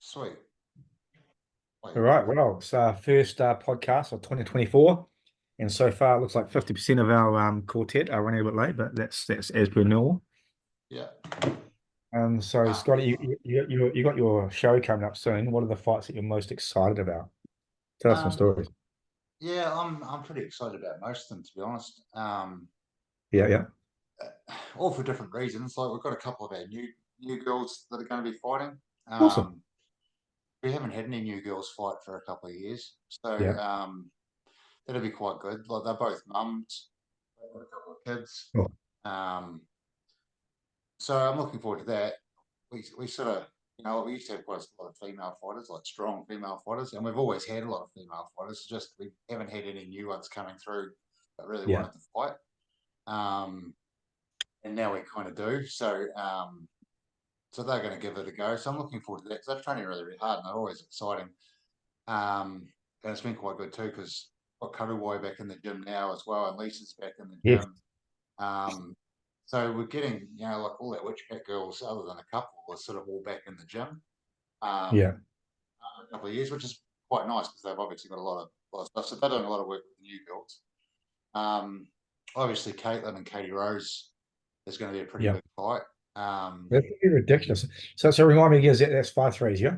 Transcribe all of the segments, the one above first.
Sweet. All Wait. right, well, it's our first podcast of 2024, and so far it looks like 50% of our quartet are running a bit late, but that's as per normal. Yeah. So Ah, Scotty, you got your show coming up soon. What are the fights that you're most excited about? Tell us some um, stories. yeah, I'm pretty excited about most of them, to be honest. Yeah, yeah, All for different reasons. Like we've got a couple of our new girls that are going to be fighting. awesome. Um, we haven't had any new girls fight for a couple of years, so Yeah, that'll be quite good. Like they're both mums, they've got a couple of kids. cool. Um, so I'm looking forward to that. We sort of, we used to have quite a lot of female fighters, like strong female fighters, and we've always had a lot of female fighters. Just we haven't had any new ones coming through that really Yeah, wanted to fight. Um, and now we kind of do. So they're going to give it a go. So I'm looking forward to that. So they're training really, really hard, and they're always exciting. And it's been quite good too because got Karuwai back in the gym now as well, and Lisa's back in the yes, gym. Um, so we're getting, like all that Witchcat girls, other than a couple, are sort of all back in the gym. yeah. After a couple of years, which is quite nice because they've obviously got a lot of stuff. So they're doing a lot of work with the new girls. Um, Obviously, Caitlin and Katie Rose is going to be a pretty Yeah. big fight. Um, That's pretty ridiculous. So remind me again, that's 5 threes, yeah?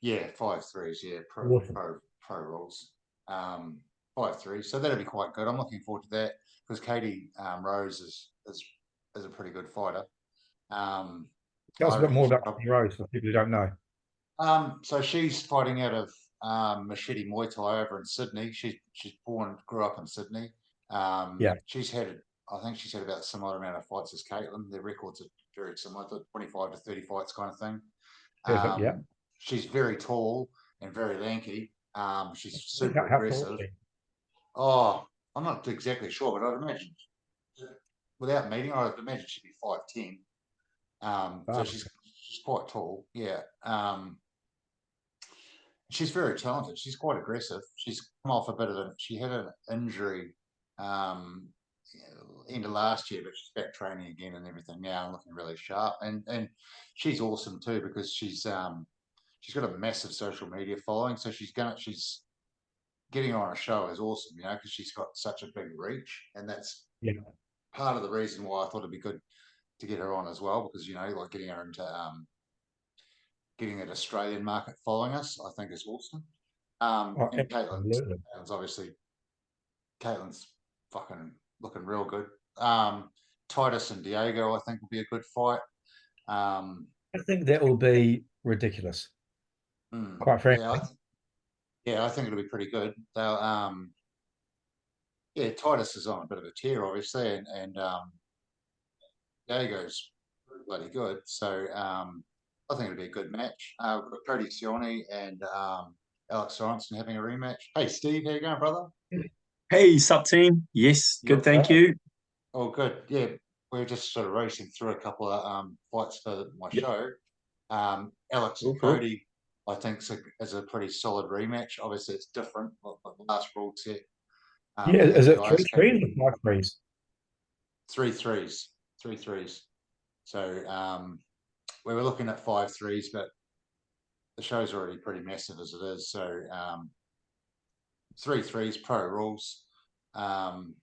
yeah, 5 threes, yeah, Awesome. pro rules. Um, 5 threes, so that'll be quite good. I'm looking forward to that because Katie Rose is a pretty good fighter. Um, Tell us I a bit reckon more she about probably. Katie Rose for people who don't know. So she's fighting out of Machete Muay Thai over in Sydney. She's grew up in Sydney. Yeah, I think she's had about a similar amount of fights as Caitlin. Their records are very similar, 25 to 30 fights kind of thing. perfect. Yeah. She's very tall and very lanky. She's super How tall aggressive. is Oh, I'm not exactly sure, but I'd imagine without meeting, I'd imagine she'd be 5'10". So she? she's quite tall. Yeah. She's very talented. She's quite aggressive. She's come off a bit of she had an injury um, end of last year, but she's back training again and everything now and looking really sharp. And she's awesome too because she's got a massive social media following. So she's getting her on a show is awesome, because she's got such a big reach, and that's Yeah. part of the reason why I thought it'd be good to get her on as well because like getting her into getting that Australian market following us, I think is awesome. Oh, And absolutely. Caitlin's fucking looking real good. Titus and Diego, I think, will be a good fight. Um, I think that will be ridiculous, quite yeah, frankly. I think it'll be pretty good. They'll, yeah, Titus is on a bit of a tear, obviously, and Diego's bloody good. So I think it'll be a good match. We've got Cody Cioni and Alex Sorensen having a rematch. Hey, Steve, how you going, brother? Hey, sub team. Yes, You good, up for thank that? you. Oh, good. Yeah, we're just sort of racing through a couple of fights for my Yeah, show. Alex and cool, cool. Cody, I think, is a pretty solid rematch. Obviously, it's different. Like the last rule set, Yeah, we had is the it guys three have threes or 5 threes? three threes, three threes. So we were looking at 5 threes, but the show's already pretty massive as it is. So 3 threes, pro rules. Um,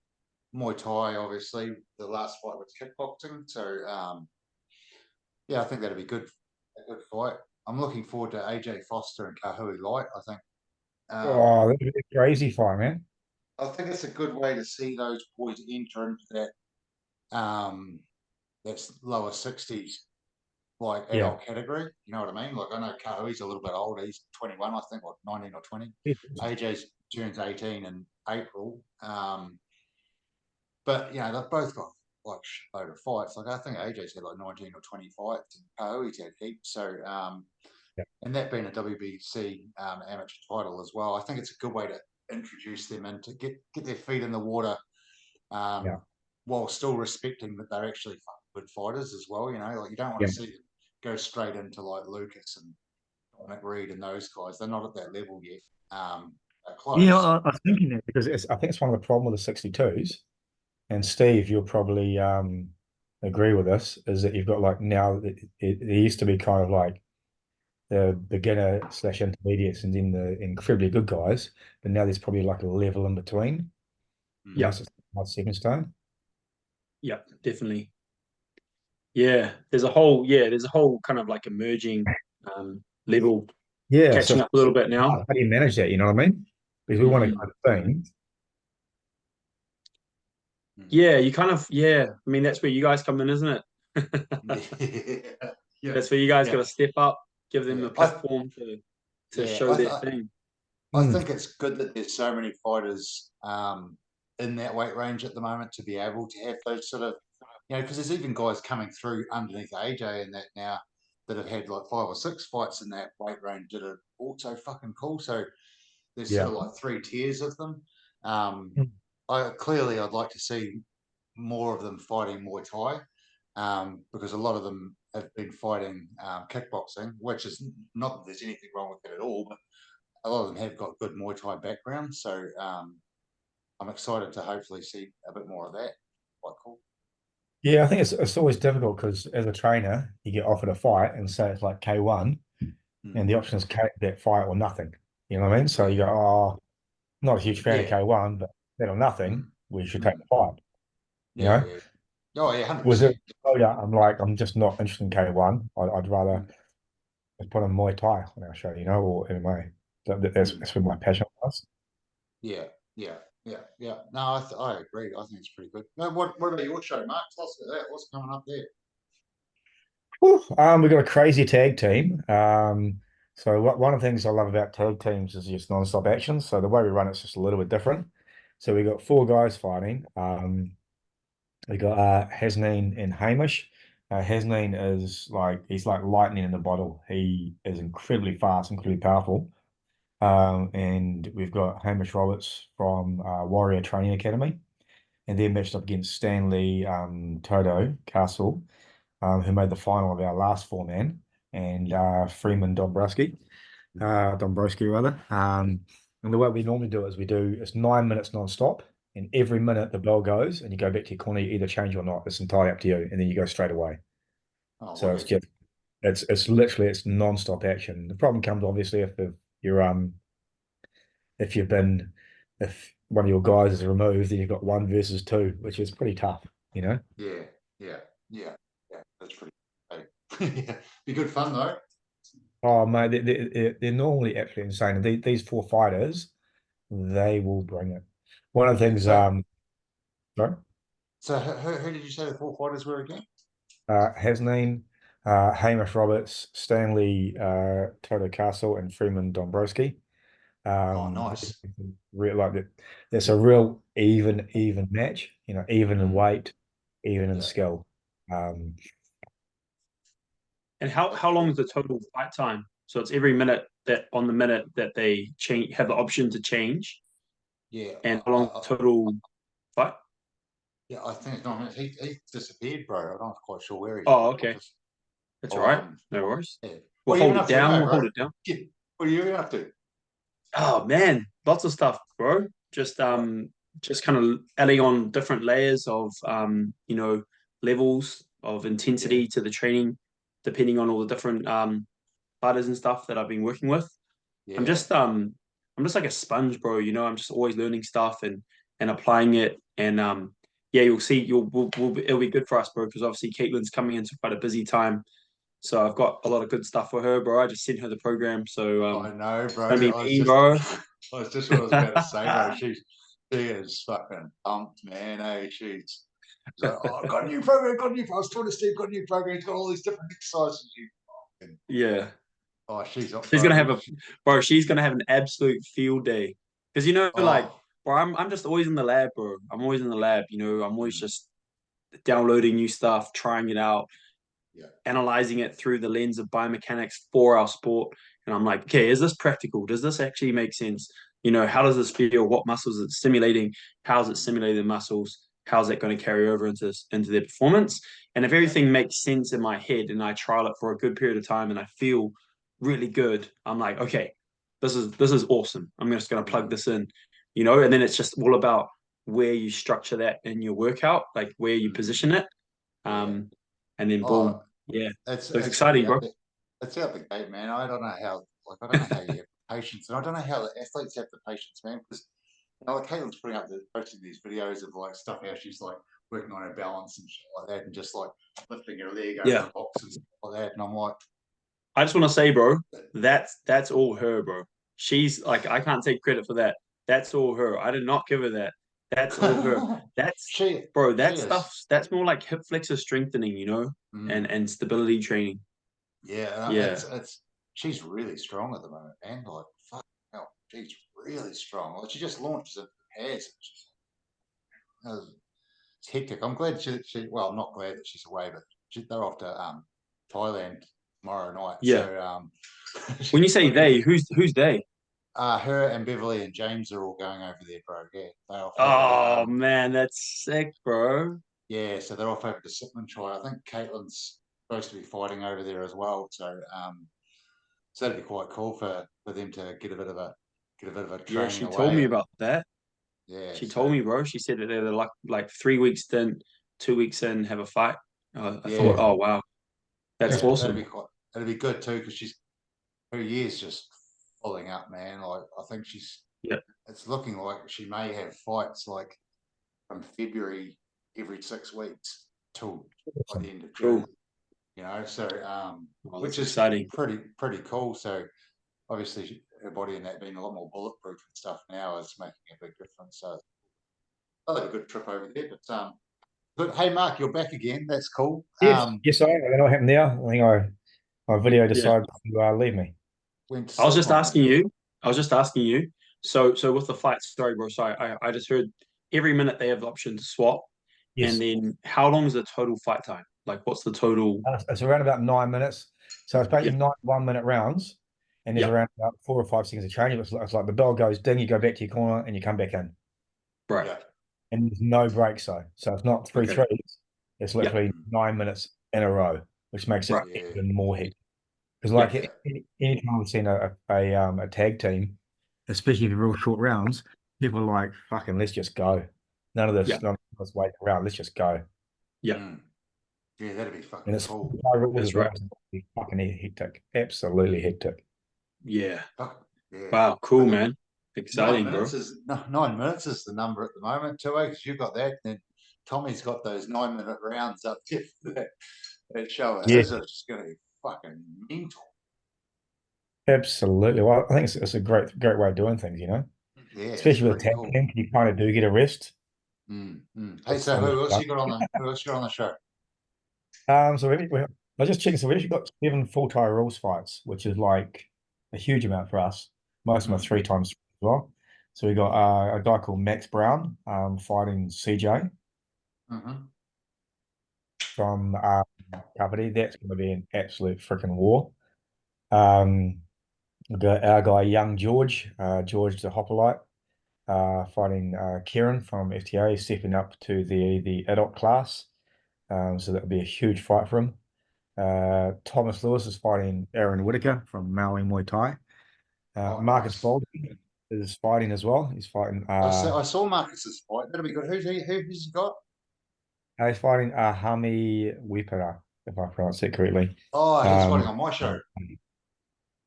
Muay Thai, obviously, the last fight was kickboxing. So yeah, I think that'd be a good fight. I'm looking forward to AJ Foster and Kahui Light. Um, Oh, that'd be a crazy fight, man. I think it's a good way to see those boys enter into um, that's lower 60s like Yeah. adult category. You know what I mean? Like I know Kahui's a little bit older. He's 21, I think, or 19 or 20. AJ's turns 18 in April. But they've both got like load of fights. Like I think AJ's had like 19 or 20 fights, and Kahui's had heaps. So Yeah. and that being a WBC amateur title as well, I think it's a good way to introduce them and to get their feet in the water, Yeah. while still respecting that they're actually good fighters as well. Like you don't want Yeah. to see them go straight into like Lucas and Dominic Reed and those guys. They're not at that level yet. They're Yeah, close. I was thinking that because I think it's one of the problem with the 62s. And Steve, you'll probably agree with this, is that you've got like now it used to be kind of like the beginner slash intermediates and then the incredibly good guys, but now there's probably like a level in between. Yeah. So it's not stepping stone. Yeah, definitely. There's a whole kind of like emerging level Yeah, so catching up a little bit now. how do you manage that? You know what I mean? Because we want a Mhm. good thing. Yeah, you kind of I mean that's where you guys come in, isn't it? Yeah, That's where you guys got yeah, to step up, give them yeah. the platform to Yeah, show their thing. I Mm. think it's good that there's so many fighters in that weight range at the moment to be able to have those sort of, because there's even guys coming through underneath AJ and that now that have had like 5 or 6 fights in that weight range that are also fucking cool. So there's sort Yeah. of like 3 tiers of them. Um, Mm. I'd like to see more of them fighting Muay Thai, because a lot of them have been fighting kickboxing, which is not that there's anything wrong with it at all, but a lot of them have got good Muay Thai backgrounds. So I'm excited to hopefully see a bit more of that. Quite cool. Yeah, I think it's always difficult because as a trainer, you get offered a fight and say it's like K1, and the option is that fight or nothing. You know what I mean? So you go, oh, not a huge fan of Yeah. K1, but that or nothing, we should take the fight. You Yeah, know? yeah. Oh, yeah, Was it? 100%. Oh yeah, I'm just not interested in K1. I'd rather Mm, just put on Muay Thai on our show, or MMA. mm. That's where my passion was. Yeah, yeah, yeah, yeah. No, I agree. I think it's pretty good. No, what about your show, Mark? Tell us about that. What's coming up there? Whew. We've got a crazy tag team. So one of the things I love about tag teams is just non-stop action. So the way we run it's just a little bit different. So we got 4 guys fighting. We got Hasnain and Hamish. Hasnain is he's like lightning in a bottle. He is incredibly fast, incredibly powerful. And we've got Hamish Roberts from Warrior Training Academy, and they're matched up against Stanley Toto Castle, who made the final of our last 4-man, and Freeman Dombrowski rather. And the way we normally do it is it's 9 minutes non-stop, and every minute the bell goes, and you go back to your corner. You either change or not. It's entirely up to you, and then you go straight away. Oh, So it's wicked. just it's literally it's non-stop action. The problem comes obviously you're if you've been if one of your guys is removed, then you've got 1 versus 2, which is pretty tough, you know. Yeah, yeah, yeah, yeah. That's pretty great. Yeah. Be good fun though. Oh mate, they're normally absolutely insane. And these 4 fighters, they will bring it. One of the Yeah. things, So, sorry, who did you say the 4 fighters were again? Hasnain, Hamish Roberts, Stanley Toto Castle, and Freeman Dombrowski. Oh, nice. Real like that. It's a real even match. Even in Mm, weight, even in yeah. skill. Um, And how long is the total fight time? So it's every minute that on the minute that they change have the option to change, Yeah. and how long total fight? Yeah, I think it's not minutes. He disappeared, bro. I'm not quite sure where he's Oh, at. okay, that's all I'll right. No worries. yeah. We'll What are you hold been it up to down. now, We'll hold bro? it down. Yeah. What are you been up to? Oh man, lots of stuff, bro. Right. Just kind of adding on different layers of levels of Yeah. intensity to the training, depending on all the different fighters and stuff that I've been working with. I'm Yeah. just I'm just like a sponge, bro. I'm just always learning stuff and applying it. And you'll see it'll be good for us, bro, because obviously Caitlin's coming into quite a busy time. So I've got a lot of good stuff for her, bro. I just sent her the program. So I know, it's bro. gonna be I was mean, just bro. I was just what I was about to say, bro. She is fucking pumped, man. Hey, she's like, oh, I've got a new program, I was talking to Steve, got a new program, it's got all these different exercises. Yeah. Oh, she's up, She's gonna bro. have a bro, she's gonna have an absolute field day. Because like, Oh, bro, I'm just always in the lab, bro. I'm always in the lab, I'm always mm, just downloading new stuff, trying it out, yeah. analyzing it through the lens of biomechanics for our sport. And I'm like, okay, is this practical? Does this actually make sense? How does this feel? What muscles is it stimulating? How's it stimulating the muscles? How's that going to carry over into their performance? And if Yeah. everything makes sense in my head and I trial it for a good period of time and I feel really good, I'm like, okay, this is awesome. I'm just going to plug Mm, this in, and then it's just all about where you structure that in your workout, like where you mm, position it. yeah. And then Oh, boom. Yeah. it's So it's it's gonna exciting, be bro. it's out the gate, man. I don't know how. Like, I don't know how you have patience, and I don't know how the athletes have the patience, man. Because like Caitlin's putting up posting these videos of like stuff how she's like working on her balance and shit like that, and just like lifting her leg over Yeah. the box and stuff like that. And I'm like, I just want to say, bro, that's all her, bro. She's like, I can't take credit for that. That's all her. I did not give her that. That's all her. That's she, bro. she That is, stuff. That's more like hip flexor strengthening, and stability training. yeah, Yeah, it's she's really strong at the moment, man. Like, fuck, hell, she's really strong. Like, she just launched it pairs. It's hectic. I'm glad well, I'm not glad that she's away, but they're off to Thailand tomorrow night. yeah. So When you say looking they, to, who's they? her and Beverly and James are all going over there, bro. Yeah, they're off over to Oh man, that's sick, bro. yeah, so they're off over to Sipman. I think Caitlin's supposed to be fighting over there as well. So that'd be quite cool for them to get a bit of a Yeah, training she told me away. about that. Yeah, She told so me, bro. She said that they were like 3 weeks in, 2 weeks in, have a fight. I thought, yeah, oh wow, that's yeah, that'd awesome. be that'd be good too because her year's just filling up, man. Like I think Yeah, it's looking like she may have fights like from February every 6 weeks till by the end of June. cool. So Oh, which that's is exciting. pretty cool. So obviously her body and that being a lot more bulletproof and stuff now is making a big difference. So I'll have a good trip over there. But hey, Mark, you're back again. That's cool. Yes, I don't know what happened there. I think my video Yeah. decided to leave me. Went to I was sleep just on me. asking you. I was just asking you. So with the fights, sorry, bro. So I just heard every minute they have the option to swap, Yes, and then how long is the total fight time? Like, what's the total? it's around about 9 minutes. So it's Yeah, basically 9 1-minute rounds, and there's yeah, around about 4 or 5 seconds of change. It's like the bell goes ding, you go back to your corner, and you come back in. right. Yeah. And there's no breaks though. So it's not three Okay. threes. It's Yeah, literally 9 minutes in a row, which makes it right. Yeah. even more hectic. Because Yeah, like any time I've seen a tag team, especially if real short rounds, people are like, fucking, let's just go. None of yeah, let's wait around. Let's just go. yeah. Yeah, that'd be And fucking it's cool. rules That's as well. right. It's fucking hectic. Absolutely hectic. Yeah. Fuck, yeah. Wow. Cool, I think man. Exciting, bro. no, 9 minutes is the number at the moment too, because you've got that. And then Tommy's got those 9 minute rounds up there for that show. Yeah, His are just gonna be fucking mental. absolutely. Well, I think it's a great way of doing things, Yeah, it's especially with a pretty tag cool. team, you kind of do get a rest. Hey, so So much who else fun. you got on the show? So I just checking. So we actually got 7 full-time rules fights, which is like a huge amount for us. Most of them are 3 times as well. So we got a guy called Max Brown fighting CJ Mm-hmm. from Kapiti. That's going to be an absolute freaking war. Um, we got our guy Young George, George the Hoplite, fighting Kieran from FTA, stepping up to the adult class. So that'll be a huge fight for him. Thomas Lewis is fighting Aaron Whitaker from Maui Muay Thai. Oh, Marcus nice. Baldwin is fighting as well. He's fighting. I saw Marcus's fight. That'll be good. Who's he got? He's fighting Hami Wipara, if I pronounce it correctly. Oh, he's fighting Um, on my show.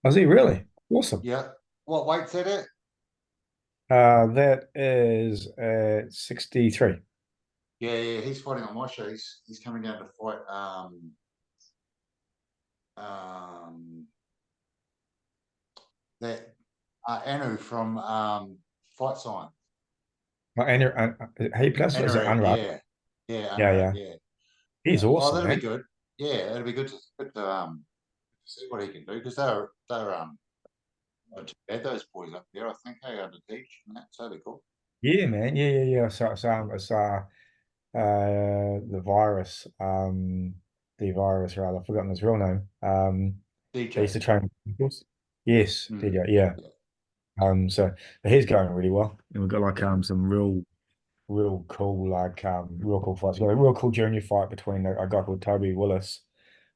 is he really awesome? Yeah. What weight's that at? That is 63. Yeah, he's fighting on my show. He's coming down to fight that Anu from Fight Sign. Andrew, how you pronounce it? Is it Anu, Anurag? yeah, Yeah, Anu, yeah. yeah. He's Oh, awesome, that'll be man. good. Yeah, it'll be good to see what he can do because they're not too bad, those boys up there. I think they under teach and that, so that'll be cool. Yeah, man. Yeah. So it's the virus rather. I've forgotten his real name. They used DJ. to train with. Yes, Mm, DJ. Yeah. yeah. So but he's going really well, and we've got like Mm, some real cool real cool fights. We've got a real cool junior fight between a guy called Toby Willis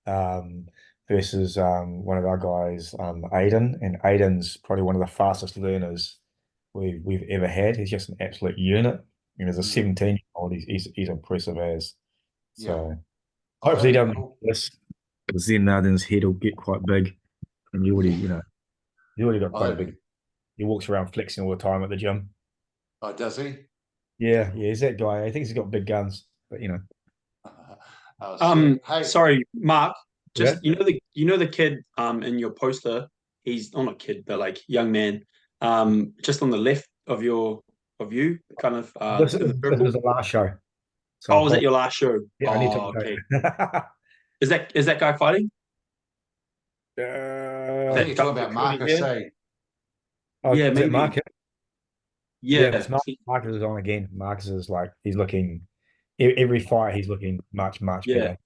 um versus one of our guys Aiden, and Aiden's probably one of the fastest learners we've ever had. He's just an absolute unit. And as a mm, 17-year-old, he's impressive as. yeah. So Oh, hopefully that'll he be doesn't cool. this Because then his head will get quite big, and he's already got quite a big. He walks around flexing all the time at the gym. Oh, does he? Yeah, he's that guy. He thinks he's got big guns, but Oh, sick. Hey, Sorry, Mark. yeah. Just the kid in your poster. He's not kid, but like young man. Just on the left of you, kind of This, in the this circle. was the last show. So Oh, was that your last show? yeah, I need to Oh, okay. go. Is that guy fighting? I Is think that you're talking Dr. about Cody Marcus here? say. Oh, Yeah, is it maybe. Marcus? Yeah, Yeah. it's Marcus is on again. Marcus is like he's looking every fight. He's looking much Yeah. bigger.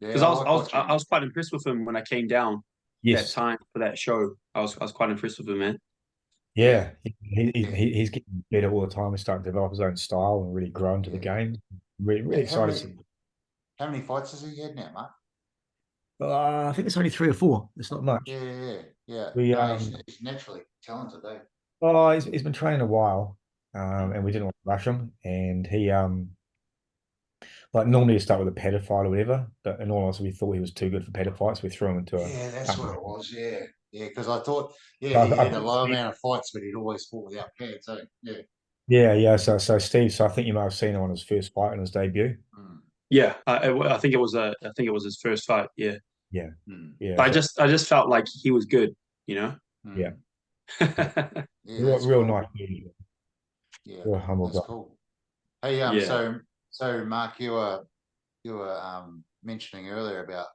Because Yeah, I like watching. I was quite impressed with him when I came down that Yes, time for that show. I was quite impressed with him, man. Yeah, yeah, he's getting better all the time. He's starting to develop his own style and really grow into the yeah. game. Really How excited to many see. how many fights has he had now, Mark? I think it's only 3 or 4. It's not much. Yeah. We No, he's naturally talented, eh? oh, he's been training a while, Mm. and we didn't want to rush him. And he like normally you start with a padded fight or whatever, but in all honesty, we thought he was too good for padded fights. We threw him into a. Yeah, that's what it was. Yeah, because I thought, So he I had a think low amount of fights, but he'd always fought without pads. So yeah. So Steve, so I think you might have seen him on his first fight in his debut. Mm. Yeah, I think it was his first fight. Yeah, Yeah, Mm. yeah, but so, I just felt like he was good. You know. yeah. Mm. Yeah, Real, that's real cool. nice dude. Yeah, Real humble that's guy. cool. Hey, Yeah. so Mark, you were mentioning earlier about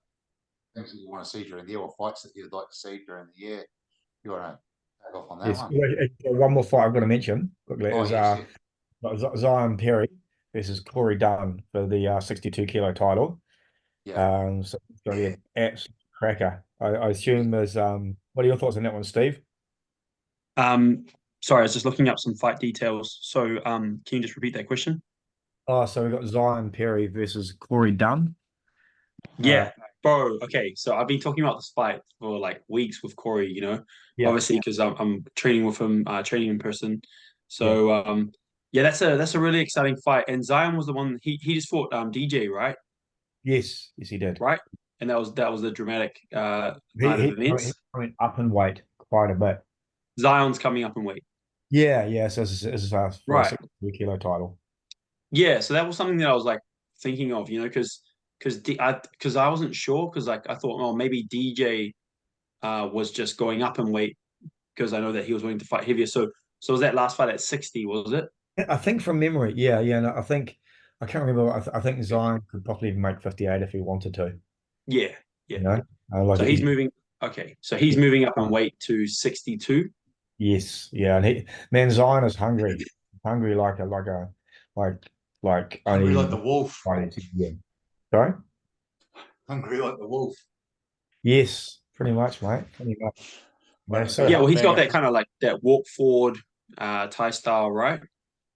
things that you want to see during the year or fights that you'd like to see during the year. You want to take off on that Yes. one? One more fight I've got to mention quickly Oh, is yes. Zion Perry versus Corey Dunn for the 62 kilo title. So it's going to be an absolute cracker. I assume there's what are your thoughts on that one, Steve? Um, Sorry, I was just looking up some fight details. So, can you just repeat that question? Oh, so we've got Zion Perry versus Corey Dunn. Yeah, bro. Okay, so I've been talking about this fight for like weeks with Corey. You know, Yeah, obviously because I'm training with him, training in person. yeah, So, yeah, that's a really exciting fight. And Zion was the one he just fought DJ, right? yes, he did. Right, and that was the dramatic He night of he events. he went up in weight quite a bit. Zion's coming up in weight. Yeah. So this is for a Right. 62 kilo title. Yeah, so that was something that I was like thinking of, you know, because I wasn't sure because like I thought, oh, maybe DJ was just going up in weight because I know that he was willing to fight heavier. So was that last fight at 60, was it? I think from memory, yeah. No, I can't remember. I think Zion could probably even make 58 if he wanted to. Yeah, yeah. You know, like So he's moving. Okay, so he's moving up in weight to 62. yes, yeah, and man, Zion is hungry like Hungry like only the wolf. yeah. Sorry. Hungry like the wolf. Yes, pretty much, mate. Pretty much. Yeah, so Yeah, well, he's got Bang that kind of like that walk forward Thai style, right?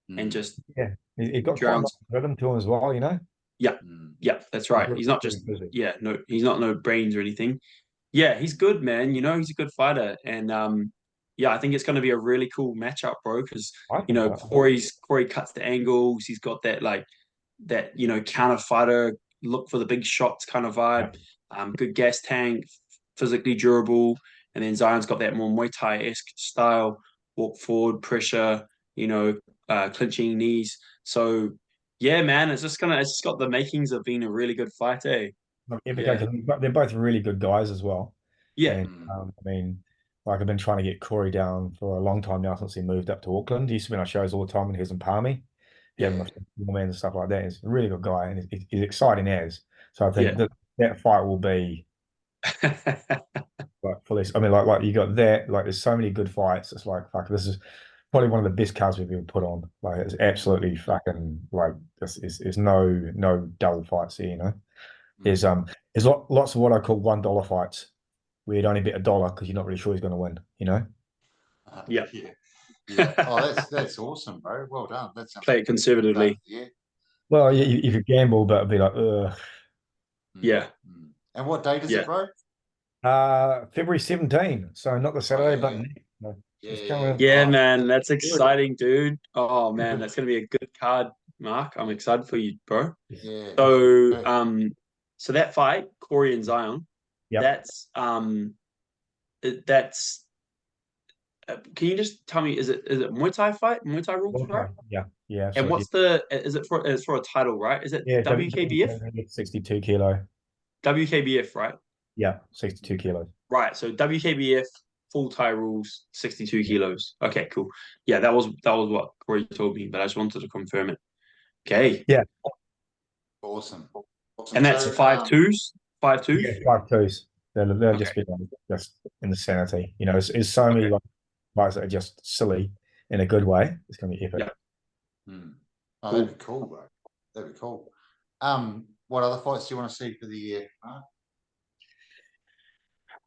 And Mm, just yeah, he got quite a drowns. nice rhythm to him as well. You know, Yeah, mm, yeah, that's he's right. really, He's not really just busy. no, he's not no brains or anything. Yeah, he's good, man. You know, he's a good fighter, and yeah, I think it's going to be a really cool matchup, bro. Because I you think know, so. Corey cuts the angles. He's got that like that counter fighter look for the big shots kind of Yeah. vibe. Good gas tank, physically durable, and then Zion's got that more Muay Thai esque style, walk forward, pressure. You know, clinching knees. So yeah, man, it's just got the makings of being a really good fight, eh? Like, epic, Yeah, 'cause they're both really good guys as well. yeah, And mm. I mean, like I've been trying to get Corey down for a long time now since he moved up to Auckland. He used to be on our shows all the time when he was in Palmy. He had Yeah. man and stuff like that. He's a really good guy and he's exciting as. So I think yeah. that fight will be like for this. I mean, like you got that. Like there's so many good fights. It's like fuck. This is probably one of the best cards we've ever put on. Like it's absolutely fucking like this is no dull fights here. You know, Mm. there's lots of what I call $1 fights where you'd only bet $1 because you're not really sure he's going to win. You know. Yeah. Yeah. Oh, that's awesome, bro. Well done. That sounds Play like it a pretty good start to conservatively. the year. Well, Yeah. you could gamble, but it'd be like, Mm, Yeah, mm. And what date is it, yeah, bro? February 17, so not the Oh, Saturday, but yeah. no, it's Yeah. coming. yeah, Oh, man. That's Good. exciting, dude. Oh man, that's gonna be a good card, Mark. I'm excited for you, bro. yeah. So Uh, so that fight, Corey and Zion. Yep. That's can you just tell me, is it Muay Thai fight? Muay Thai rules, right? Okay. Yeah. Yeah. And So what's the is it for it's for a title, right? Is it yeah, WKBF? 62 kilo. WKBF, right? Yeah, 62 kilos. Right. So WKBF full Thai rules, 62 Yeah. kilos. Okay, cool. Yeah, that was what Corey told me, but I just wanted to confirm it. Okay. Yeah. Awesome. Awesome. And that's a So, five twos? Five Yeah, twos? 5'2s. They'll Okay. just be like just insanity. You know, it's so many Okay. like fights that are just silly in a good way. It's gonna be epic. Yeah. hmm. Oh, Cool. that'd be cool, bro. That'd be cool. What other fights do you want to see for the year? Mark?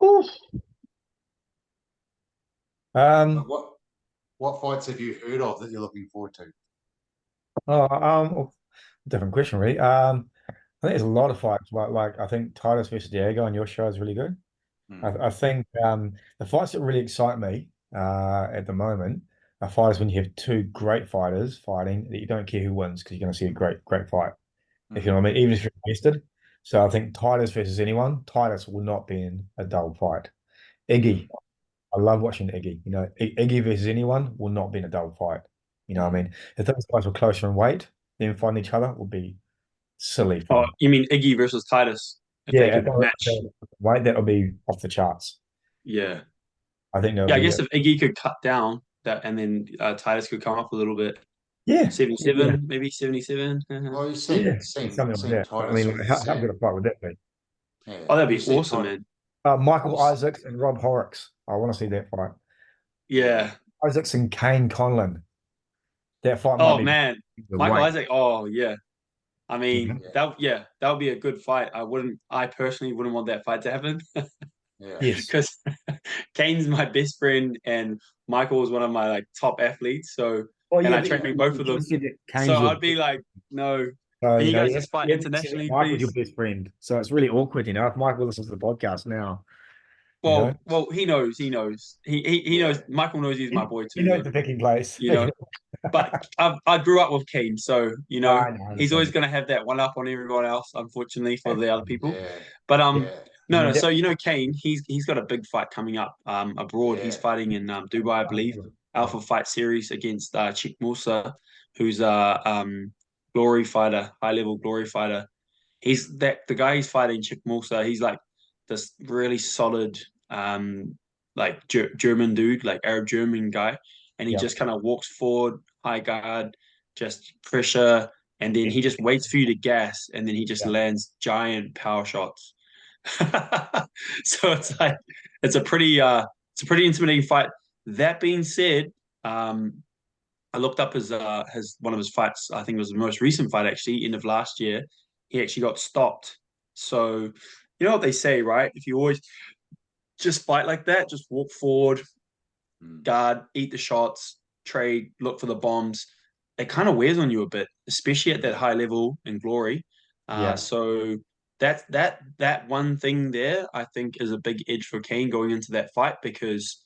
Oof. Like Um, what fights have you heard of that you're looking forward to? well, different question, really. I think there's a lot of fights. Like I think Titus versus Diego on your show is really good. Hmm. I think the fights that really excite me at the moment are fights when you have two great fighters fighting that you don't care who wins because you're going to see a great fight. If you know Hmm. what I mean, even if you're invested. So I think Titus versus anyone, Titus will not be in a dull fight. Hmm. Iggy, I love watching Iggy. You know, Iggy versus anyone will not be in a dull fight. You know what I Hmm. mean? If those guys were closer in weight, them fighting each other would be silly Oh, fun. you mean Iggy versus Titus? If they Yeah, if could they match. were weight, that would be off the charts. Yeah. I think that would Yeah, I be guess if Iggy could cut down that and then Titus could come up a little bit. yeah, yeah, 77, maybe 77. Well, you've yeah, seen something like seen that. I Titus mean, with like, how good Sam. a fight would that be? Yeah, Oh, that'd you be see awesome, Titus. man. Michael Isaacs and Rob Horrocks. I want to see that fight. Yeah. Yeah. Isaacs and Kane Conlon. That fight might Oh be man. the Michael weight. Isaac. Oh yeah. I mean, Mhm. Yeah. that would be a good fight. I personally wouldn't want that fight to happen Yeah. Yes. because Kane's my best friend and Michael was one of my like top athletes. So, Oh and yeah, I but trained both you of just them. said that So Kane's your I'd be like, no, so can you you know guys just fight you haven't said that internationally, Michael's your please? best friend. So it's really awkward, you know. If Michael listens to the podcast now, you know, Well, he knows, he Yeah. knows. Michael knows he's my he, boy he too, knows though. the picking place. You know, but I grew up with Kane, so I know, I he's always understand. going to have that one up on everyone else, unfortunately for the other people. Yeah. But Yeah. I no, mean no. that. So Kane, he's got a big fight coming up abroad. He's Yeah. fighting in Dubai, I believe, Yeah, Alpha Fight Series against Chick Musa, who's a glory fighter, high level glory fighter. He's that the guy he's fighting, Chick Musa. He's like this really solid like German dude, like Arab German guy, and he yeah, just kind of walks forward, high guard, just pressure, and then he just waits for you to gas, and then he just yeah. lands giant power shots. So it's like it's a pretty intimidating fight. That being said, um, I looked up his one of his fights. I think it was the most recent fight actually, end of last year. He actually got stopped. So you know what they say, right? If you always just fight like that, just walk forward, Mm. guard, eat the shots, trade, look for the bombs. It kind of wears on you a bit, especially at that Yeah. high level in glory. Yeah. So that one thing there, I think, is a big edge for Kane going into that fight because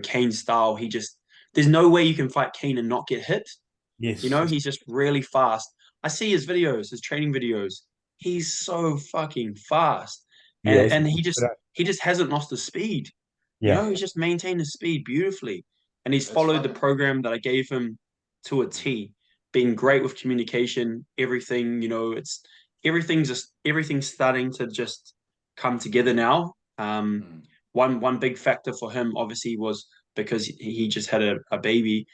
Kane's style, he just there's no way you can fight Kane and not get hit. Yes. He's just really fast. I see his videos, his training videos. He's so fucking fast, Yeah. and he just hasn't lost his speed. Yeah. He's just maintained his speed beautifully. And he's It's followed the funny. program that I gave him to a Mm. T, being great with communication, everything, it's everything's starting to just come together now. Mm. One big factor for him obviously was because he just had a baby.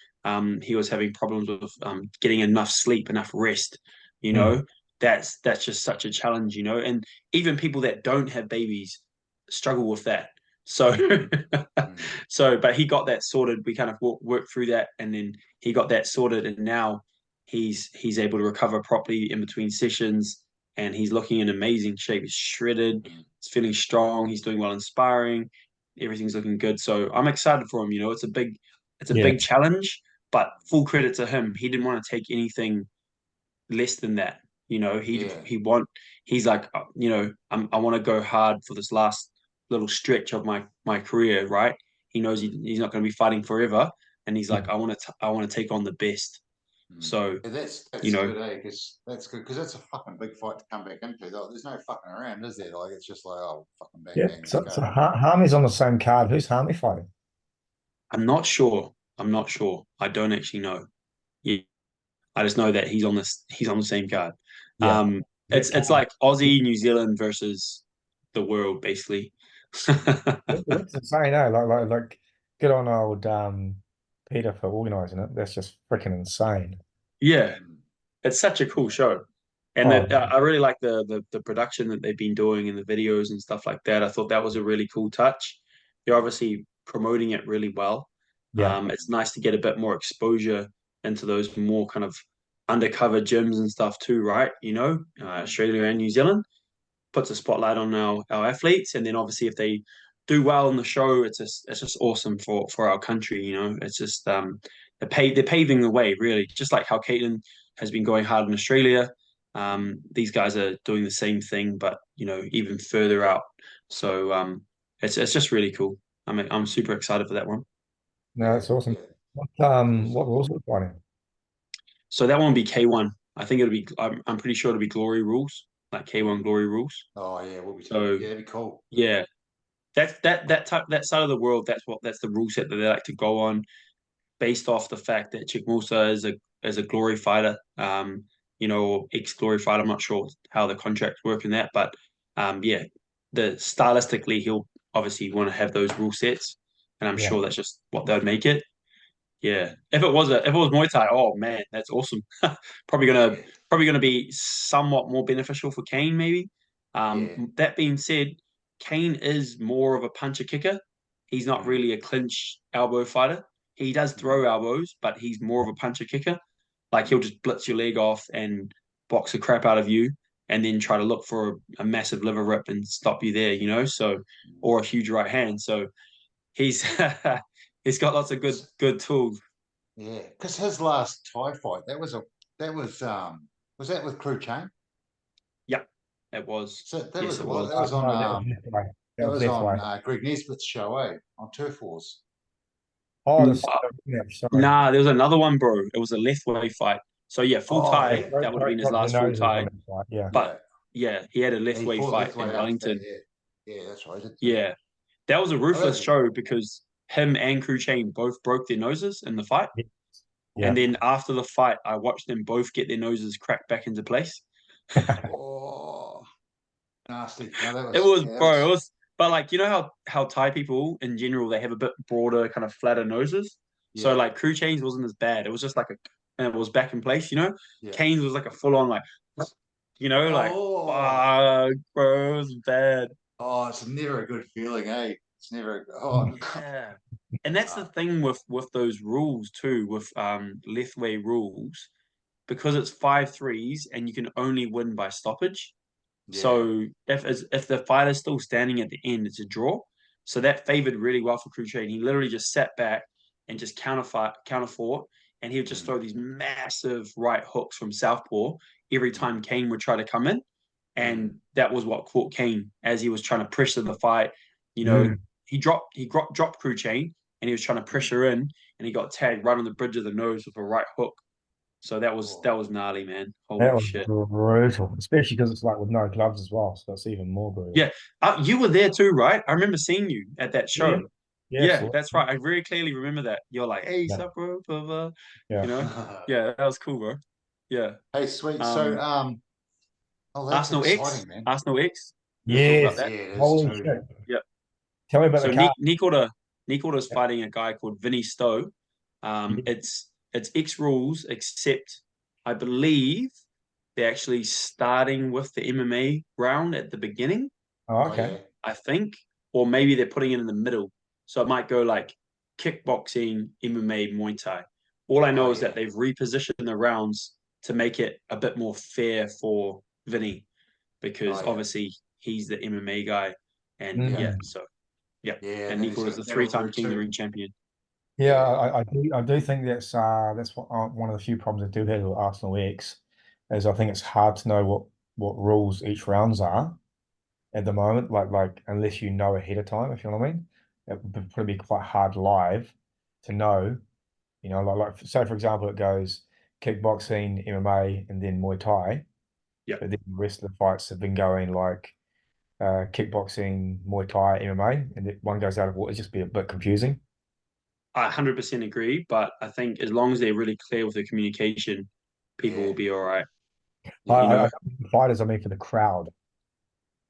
He was having problems with getting enough sleep, enough rest. You Mm. know, that's just such a challenge. And even people that don't have babies struggle with that. So, Mm. but he got that sorted. We kind of worked through that, and then he got that sorted, and now he's able to recover properly in between sessions, and he's looking in amazing shape. He's shredded. Mm. He's feeling strong. He's doing well in sparring. Everything's looking good. So I'm excited for him. It's a Yeah. big challenge, but full credit to him. He didn't want to take anything less than that. Yeah. He's like, I want to go hard for this last little stretch of my career, right? He knows he's not going to be fighting forever, and he's Yeah. like, I want to take on the best. So, Yeah, that's you know, good, eh? Because that's good because that's a fucking big fight to come back into. Though. There's no fucking around, is there? Like it's just like oh, fucking bang Yeah. bang, let's So go. Harmy's on the same card. Who's Harmy fighting? I'm not sure. I'm not sure. I don't actually know. Yeah, I just know that he's on the same card. Yeah. It's like Aussie, New Zealand versus the world, basically. That's insane, eh? Like, good on old Peter for organising it. That's just freaking insane. Yeah, Mm. it's such a cool show. And Oh, I really like the production that they've been doing and the videos and stuff like that. I thought that was a really cool touch. They're obviously promoting it really well. yeah, It's nice to get a bit more exposure into those more kind of undercover gyms and stuff too, right? Australia and New Zealand puts a spotlight on our athletes, and then obviously if they do well in the show, it's just awesome for our country. It's just they're paving the way really, just like how Caitlin has been going hard in Australia. These guys are doing the same thing, but even further out. So it's just really cool. I'm super excited for that one. no, Yeah, that's awesome. yeah. What rules are we fighting? So that one will be K1. I think it'll be. I'm pretty sure it'll be Glory rules, like K1 Glory rules. Oh yeah, what we talking? So Yeah, that'd be cool. yeah, that side of the world. That's the rule set that they like to go on, based off the fact that Chick Musa is a Glory fighter. Ex Glory fighter. I'm not sure how the contracts work in that, but yeah, the stylistically he'll obviously want to have those rule sets, and I'm Yeah, sure that's just what they'd make it. Yeah. If it was Muay Thai, oh man, that's awesome. Probably gonna Yeah, probably gonna be somewhat more beneficial for Kane, maybe. yeah, That being said, Kane is more of a puncher kicker. He's not mm, really a clinch elbow fighter. He does mm, throw elbows, but he's more of a puncher kicker. Like he'll mm. just blitz your leg off and box the crap out of you, and then try to look for a massive liver rip and stop you there. So or a huge right hand. So he's he's got lots of good tools. Yeah, because his last Thai fight, that was that with Crew Chain? Yeah, it was. So that Yes, was it what was. that was on no, that was left way. That that was was left on way. Greg Nesbitt's show, on Turf Wars. Oh, Mm, this yeah, sorry. Nah, there was another one, bro. It was a Lethway fight. So yeah, full Oh Yeah, tie. yeah, That would have been his broke the last full noses on tie. that fight. Yeah. But yeah. yeah, he had a He Lethway fought fight this in way after that. Wellington. Yeah, that's right. He did too. Yeah, that was a Oh, ruthless that, show because him and Crew Chain both broke their noses in the fight. And Yeah. then after the fight, I watched them both get their noses cracked back into place. oh, nasty. No, that It was was, yeah, that bro. It was was, but like how Thai people in general they have a bit broader, kind of flatter noses. So yeah, like Crew Chains wasn't as bad. It was just like and it was back in place. yeah. Canes was like a full on like, like Oh, fuck, bro, it was bad. oh, it's never a good feeling, eh? It's never. Oh, Yeah, and that's the nah, thing with those rules too, with Lethway rules, because it's 5-3s and you can only win by stoppage. yeah. So if the fighter's still standing at the end, it's a draw. So that favored really well for Crusader. He literally just sat back and just counter fought, and he would just Mm, throw these massive right hooks from southpaw every mm, time Kane would try to come in, mm, and that was what caught Kane as he was trying to pressure the fight. You know, Mm. he dropped Crew Chain, and he was trying to mm. pressure in, and he got tagged right on the bridge of the nose with a right hook. So that was Oh, that was gnarly, man. That Holy was shit. brutal, especially because it's like with no gloves as well, so it's even more brutal. Yeah, you were there too, right? I remember seeing you at that Yeah, show. yeah, Yeah, absolutely. that's right. I very clearly remember that. You're like, "Hey, Yeah, sup, bro?" Blah, blah. You yeah. know? Yeah, that was cool, bro. Yeah. hey, sweet. So, Um, oh, that's Arsenal X, exciting, man. Arsenal X. You want to talk about Yes. Yeah, that? it is Holy too. shit. Yeah. Tell me about the So car. Nick Order's Yeah. fighting a guy called Vinny Stowe. Yeah. It's X rules, except I believe they're actually starting with the MMA round at the beginning. Oh, Oh okay. yeah. I think, or maybe they're putting it in the middle. So it might go like kickboxing, MMA, Muay Thai. All I Oh know is that yeah. they've repositioned the rounds to make it a bit more fair for Vinny Oh because yeah. obviously he's the MMA guy. And Yeah. yeah, Mm. so yeah. Yeah, And and then he's Nico is got the a battle three-time through King of the too. Ring champion. Yeah, Yeah. I do think that's one of the few problems I do have with Arsenal X is I think it's hard to know what rules each rounds are at the moment. Like unless you know ahead of time, if you know what I mean, it would probably be quite hard live to know. Like say for example, it goes kickboxing, MMA, and then Muay Thai. Yep. But then the rest of the fights have been going like kickboxing, Muay Thai, MMA, and if one goes out of order, it's just be a bit confusing. I 100% agree, but I think as long as they're really clear with the communication, people Yeah. will be all right. I, You I, know, I fighters, I mean, for the crowd.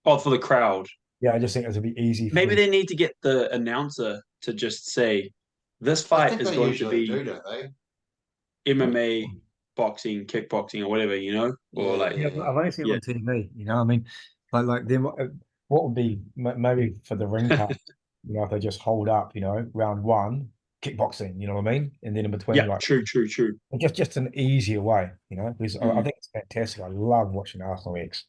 oh, for the crowd, Yeah, I just think it would be easy for maybe them. they need to get the announcer to just say, "This I fight think is they going to usually be do, don't they? MMA, boxing, kickboxing, or whatever," you know, or like, Yeah, I've only seen it yeah, on TV. I mean, like then what would be maybe for the ring card? If they just hold up, round one, kickboxing. You know what I mean? And then in between, yeah, like true. just an easier way. Because I Mm, think it's fantastic. I love watching Arsenal X.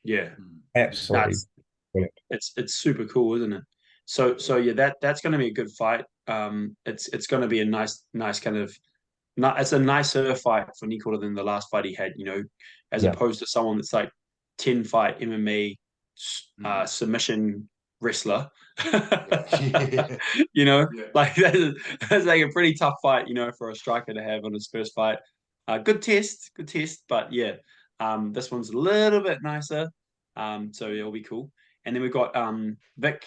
yeah, Mm. Absolutely that's brilliant. it's super cool, isn't it? So yeah, that's going to be a good fight. It's going to be a nice kind of not. It's a nicer fight for Nicola than the last fight he had. As Yeah, opposed to someone that's like 10 fight MMA Mm. submission wrestler. Yeah. Yeah. Like that's like a pretty tough fight. For a striker to have on his first fight. Good test, but yeah, this one's a little bit nicer. So it'll be cool. And then we've got Vic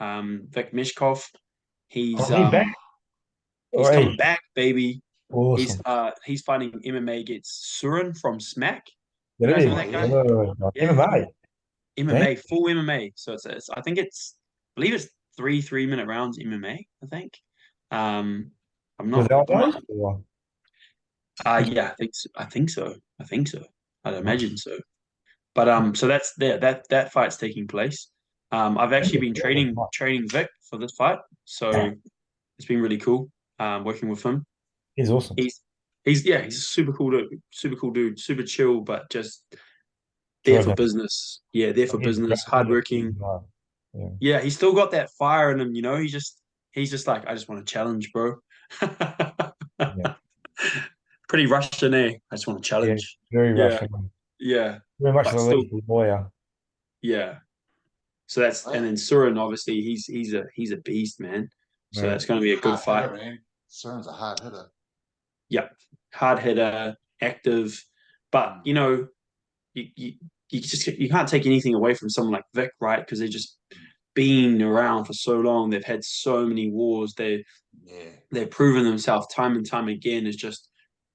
Mishkov. He's oh, he back. he's coming Oi, back, baby. He's awesome. he's fighting MMA against Surin from Smack. You Did guys know he? Oh that guy? yeah. Oh, Yeah, MMA. Dang. MMA, full MMA. So I think I believe it's 3 3-minute rounds MMA. I think. Um, I'm With not. I'm not. elbows? Or- Yeah, I think so. I think so. I'd imagine Nice. so. But so that's there. That fight's taking place. I've actually been training Vic for this fight, so it's been really cool. Working with him. He's awesome. He's a super cool dude, super chill, but just there for Driven. business. Yeah, there for He's business, driven. hardworking. Yeah. Yeah, he's still got that fire in him. He's just like, I just want to challenge, bro. Yeah. Pretty Russian, eh? I just want to Yeah. challenge. Very Yeah, Russian. yeah, Very much but the still, lethal lawyer. yeah. So and Well, then Surin, obviously, he's a beast, man. So Yeah. that's going to be a good hard fight. hitter, man. Cern's a hard hitter. Yep, hard hitter, active, but Mm. you can't take anything away from someone like Vic, right? Because they've just been around for so long. They've had so many wars. Yeah. They've proven themselves time and time again as just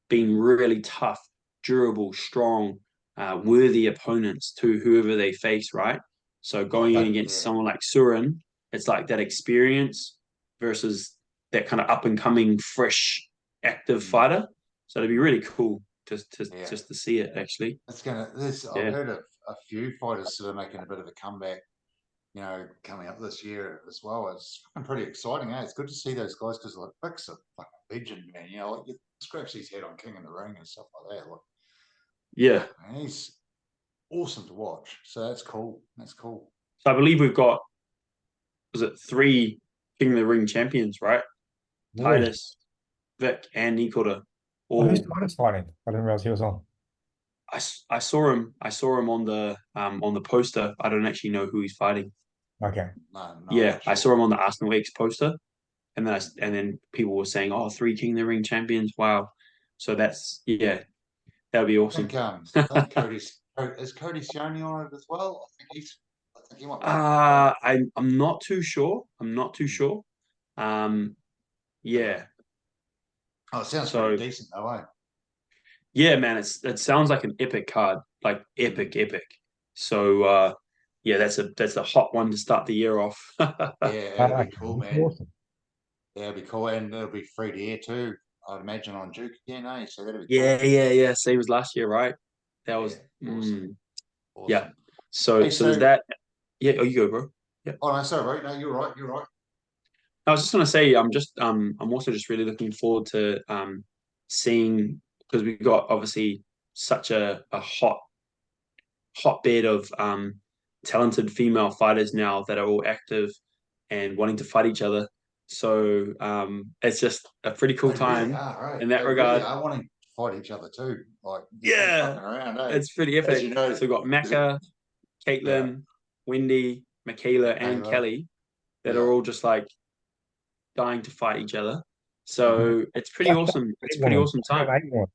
being really tough, durable, strong, worthy opponents to whoever they face, right? So I going in think, against yeah. someone like Surin, it's like that experience versus that kind of up and coming, fresh, active Mm. fighter. So it'd be really cool Yeah. just to see it actually. I've Yeah. heard of a few fighters sort of making a bit of a comeback, coming up this year as well. It's fucking pretty exciting, eh? It's good to see those guys because like Vic's a fucking legend, man. Like you scratch his head on King of the Ring and stuff like that. Like, Yeah. fuck, man, he's awesome to watch. So that's cool. That's cool. So I believe we've got, was it 3 King of the Ring champions, right? Really? Titus, Vic, and Nikota. Oh, who's All Titus fighting? I didn't realize he was on. I saw him. I saw him on the poster. I don't actually know who he's fighting. Okay. No, I'm Yeah, not I saw sure. him on the Arsenal X poster, and then people were saying, "Oh, 3 King of the Ring champions! Wow!" So that would be awesome. I think is Cody Sione on it as well? I think he might be on it. I'm not too sure. I'm not too Mm. sure. Um, yeah. Oh, it sounds pretty So decent though, eh? yeah, man, it sounds like an epic card, like Mm. epic. So yeah, that's a hot one to start the year off. Yeah, it'll be Okay. cool, That's man. awesome. Yeah, it'll be cool, and it'll be free to air too. I'd imagine on Duke again, eh? So that'll be cool. Yeah. Same as last year, right? That Yeah, was awesome, yeah. awesome. So Hey, so there's so that. Yeah, oh you go, bro. Yeah. oh no, sorry, right? No, you're right. You're right. I was just gonna say I'm also just really looking forward to seeing because we've got obviously such a hotbed of talented female fighters now that are all active and wanting to fight each other. So it's just a pretty cool They really time are, right? in that They really regard. are wanting to fight each other too. Like there's no Yeah, fucking around, eh? it's pretty As epic. you know, So we've got Mecca, yeah, Caitlin, Wendy, Michaela, and Michaela, Kelly that yeah. are all just like dying to fight each other. Mm. So it's pretty awesome. It's a Eight pretty woman. awesome time. Eight woman.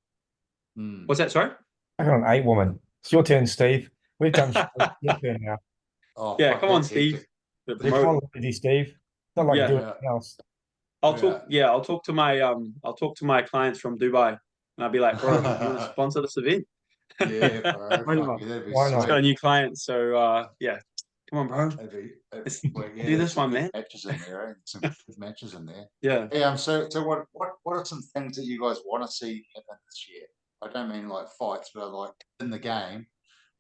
Mm. What's that? Sorry. I got an 8 woman. It's your turn, Steve. We've done shit. Your turn now. Oh Yeah, fuck, come on, that's Steve. hectic. The Yeah, come promoter. on, lady Steve. It's not like you Yeah, do Yeah, anything else. I'll talk to my clients from Dubai, and I'll be like, bro, you want to yeah. sponsor this event? Yeah, bro. Why Fuck not? yeah, that'd be Why Just not? got a sweet. new client, so yeah, come on, bro. It'd be Let's sweet. Yeah, do there's this some one, good man. matches in there, eh? Some good matches in there. Yeah. Yeah, so what are some things that you guys want to see happen this year? I don't mean like fights, but like in the game,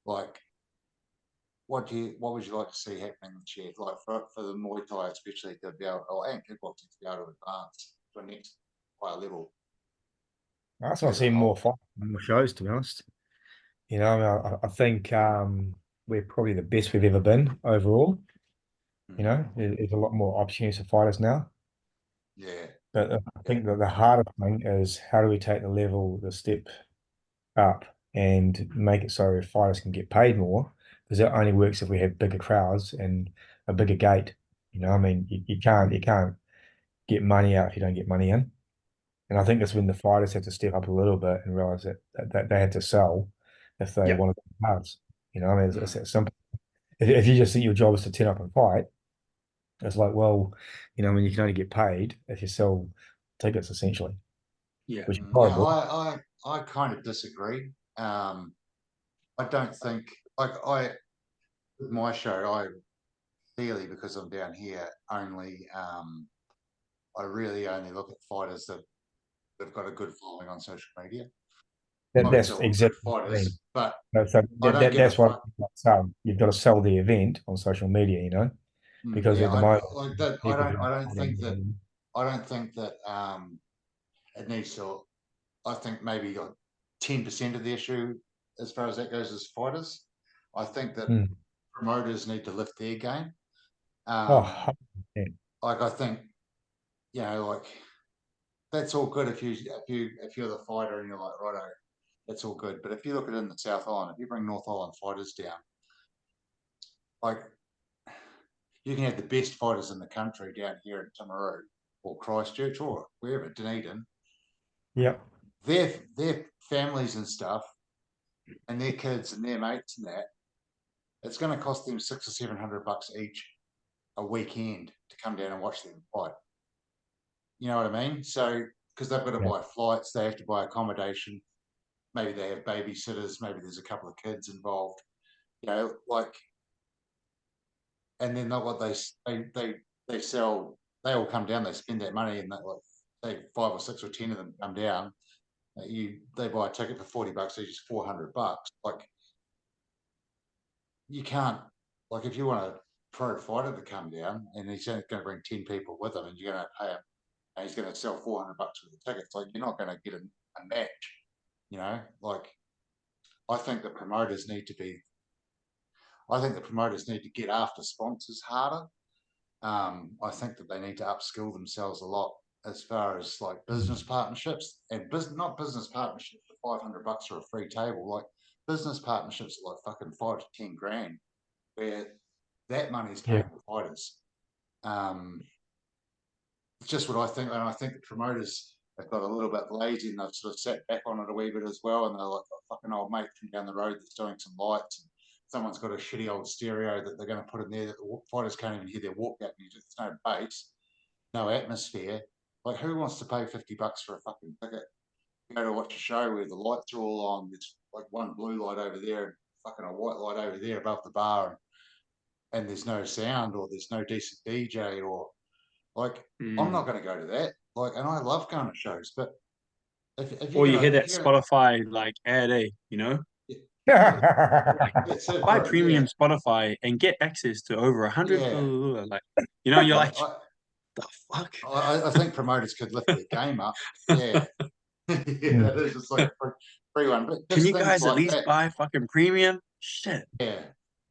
like what would you like to see happening this year? Like for the Muay Thai especially to be able, or and kickboxing to be able to advance to a next higher level I just want to as a see more whole. fight, more shows, to be honest. You know, I mean, I think we're probably the best we've ever been overall. You Mm. know, there's a lot more opportunities for fighters now. Yeah, But I yeah. think that the hardest thing is how do we take the step up and make it so fighters can get paid more? Because it only works if we have bigger crowds and a bigger gate. You know, I mean, you can't get money out if you don't get money in. And I think that's when the fighters have to step up a little bit and realize that they had to sell if they Yep. wanted the cards. You know, I mean, it's Mm. that simple. If you just think your job is to turn up and fight, it's like, well, you know, I mean, you can only get paid if you sell tickets, essentially, Yeah. which is Yeah, horrible. I kind of disagree. I don't think like I with my show, I clearly because I'm down here only I really only look at fighters that have got a good following on social media. Obviously, That's all good exactly what I mean. fighters, but So I don't give a that's what fuck. I'm saying. You've got to sell the event on social media, you know, because Yeah, at the moment, like that. people I who don't think that. I don't think that it needs to. I think maybe like 10% of the issue, as far as that goes, is fighters. I think that Hmm. promoters need to lift their game. Oh, Um, 100%. like I think like that's all good if you're the fighter and you're like righto, that's all good. But if you look at it in the South Island, if you bring North Island fighters down, like you can have the best fighters in the country down here in Timaru or Christchurch or wherever, Dunedin. Yep. Their families and stuff and their kids and their mates and that, it's going to cost them $600 or $700 each a weekend to come down and watch them fight. You know what I mean? So because they've got to Yeah. buy flights, they have to buy accommodation. Maybe they have babysitters. Maybe there's a couple of kids involved. Like, and then what they sell. They all come down. They spend that money, and like say 5 or 6 or 10 of them come down. They buy a ticket for $40 each, $400. Like you can't like if you want a pro fighter to come down and he's going to bring 10 people with him and you're going to pay him and he's going to sell $400 for the tickets, like you're not going to get a match. Like I think the promoters need to be I think the promoters need to get after sponsors harder. I think that they need to upskill themselves a lot as far as like business partnerships and not business partnerships for $500 or a free table, like business partnerships like fucking 5 to 10 grand where that money's Yeah. paying the fighters. Um, it's just what I think, and I think the promoters have got a little bit lazy and they've sort of sat back on it a wee bit as well. And they're like a fucking old mate from down the road that's doing some lights. And someone's got a shitty old stereo that they're going to put in there that the fighters can't even hear their walkout music. There's no bass, no atmosphere. Like, who wants to pay $50 for a fucking ticket? You go to watch a show where the lights are all on. There's like one blue light over there and fucking a white light over there above the bar, and there's no sound or there's no decent DJ or like I'm not Mm. going to go to that. Like, and I love going to shows, but if you're Or you gonna hear that Spotify like ad, yeah, like that's it, buy bro. Yeah, premium Spotify and get access to over 100, yeah, like you're yeah. like the fuck. I think promoters could lift their game up. Yeah, yeah, Hmm. that is just like a free one, but Can just you things guys at like least that. buy fucking premium? Shit. Yeah,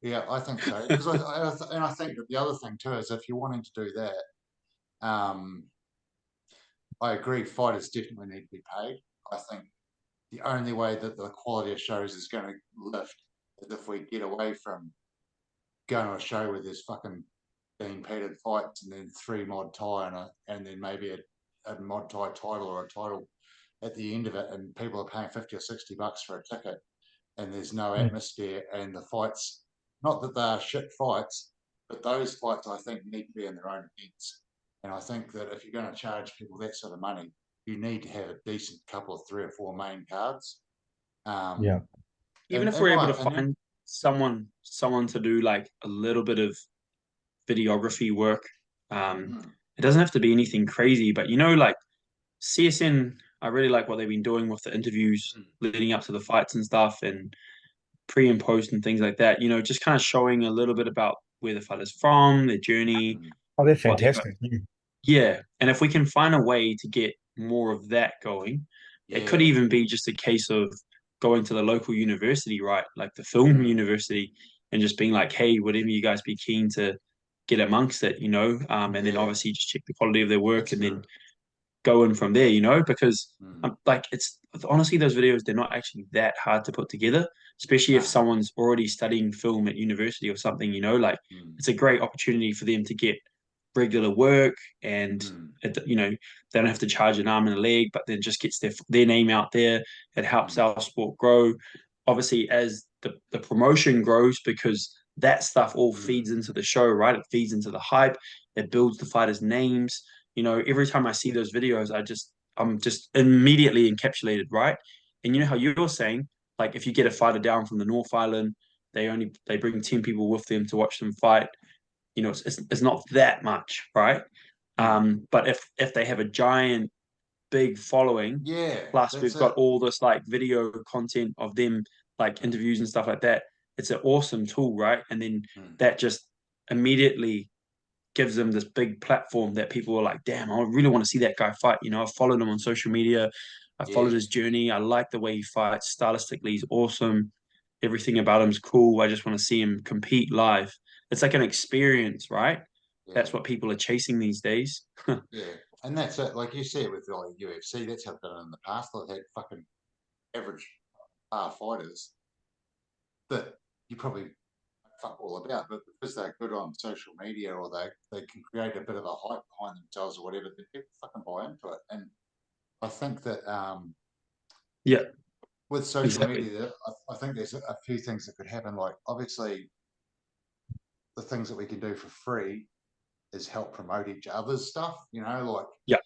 yeah, I think so because and I think that the other thing too is if you're wanting to do that, I agree. Fighters definitely need to be paid. I think the only way that the quality of shows is going to lift is if we get away from going to a show where there's fucking being painted fights and then 3 Mod Thai and then maybe a Mod Thai title or a title at the end of it, and people are paying $50 or $60 for a ticket, and there's no Mm. atmosphere, and the fights, not that they are shit fights, but those fights I think need to be in their own events. And I think that if you're going to charge people that sort of money, you need to have a decent couple of 3 or 4 main cards. Yeah. Even if In we're my able to opinion, find someone to do like a little bit of videography work, mm, it doesn't have to be anything crazy, but like CSN, I really like what they've been doing with the interviews mm, leading up to the fights and stuff, and pre and post and things like that. Just kind of showing a little bit about where the fighter's from, their journey, mm, Oh, they're what they got. fantastic. Yeah. Yeah, and if we can find a way to get more of that going, it could yeah, even be just a case of going to the local university, right? Like the film mm, university, and just being like, hey, whatever you guys be keen to get amongst it, and then yeah, obviously just check the quality of their work that's and then good. go in from there, because Mm, like it's honestly those videos, they're not actually that hard to put together, especially if nah, someone's already studying film at university or something, like mm, it's a great opportunity for them to get regular work, and mm, they don't have to charge an arm and a leg, but then just gets their name out there. It helps mm, our sport grow, obviously, as the promotion grows, because that stuff all mm, feeds into the show, right? It feeds into the hype, it builds the fighters' names. Every time I see those videos, I'm just immediately encapsulated, right? And you know how you're saying, like if you get a fighter down from the North Island, they bring 10 people with them to watch them fight. It's not that much, right? mm. But if they have a giant big following, Yeah, plus that's we've it. got all this like video content of them, like interviews and stuff like that, it's an awesome tool, right? And then Mm, that just immediately gives them this big platform that people are like, damn, I really want to see that guy fight. I've followed him on social media. I yeah, followed his journey. I like the way he fights. Stylistically, he's awesome. Everything about him's cool. I just want to see him compete live. It's like an experience, right? yeah, That's what people are chasing these days. yeah. And that's it. Like you said with like UFC, that's how they've done it in the past. They've had fucking average fighters that you probably fuck all about, but because they're good on social media or they can create a bit of a hype behind themselves or whatever, then people fucking buy into it. And I think that Yeah, with social exactly. media, I think there's a few things that could happen. Like obviously, the things that we can do for free is help promote each other's stuff. Like Yeah,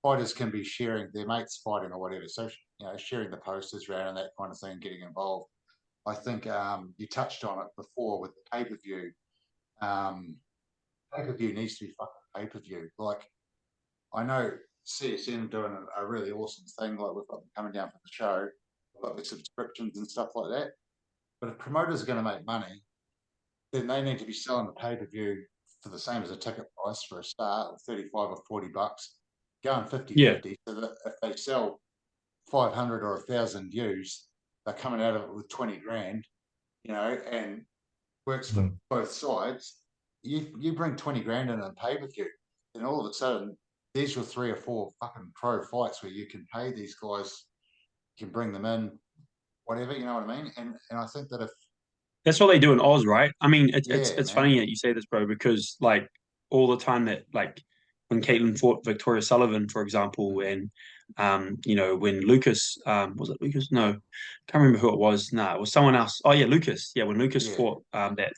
fighters can be sharing their mates fighting or whatever. So sharing the posters around and that kind of thing, getting involved. I think you touched on it before with the pay per view. Um, Pay per view needs to be fucking pay per view. Like I know CSN doing a really awesome thing. Like we've got them coming down for the show, we've got the subscriptions and stuff like that. But if promoters are going to make money, then they need to be selling the pay per view for the same as a ticket price for a start, 35 or $40, going 50 yeah, 50. So that if they sell 500 or 1,000 views, they're coming out of it with 20 grand, and works for Mm. both sides. You bring 20 grand in a pay per view, then all of a sudden there's your 3 or 4 fucking pro fights where you can pay these guys, you can bring them in, whatever, you know what I mean? And I think that if that's what they do in Oz, right? I mean, it's yeah, it's man, funny that you say this, bro, because like all the time that like when Caitlin fought Victoria Sullivan, for example, mm, and when Lucas, was it Lucas? No, can't remember who it was. No, it was someone else. Oh yeah, Lucas. Yeah, when Lucas yeah, fought that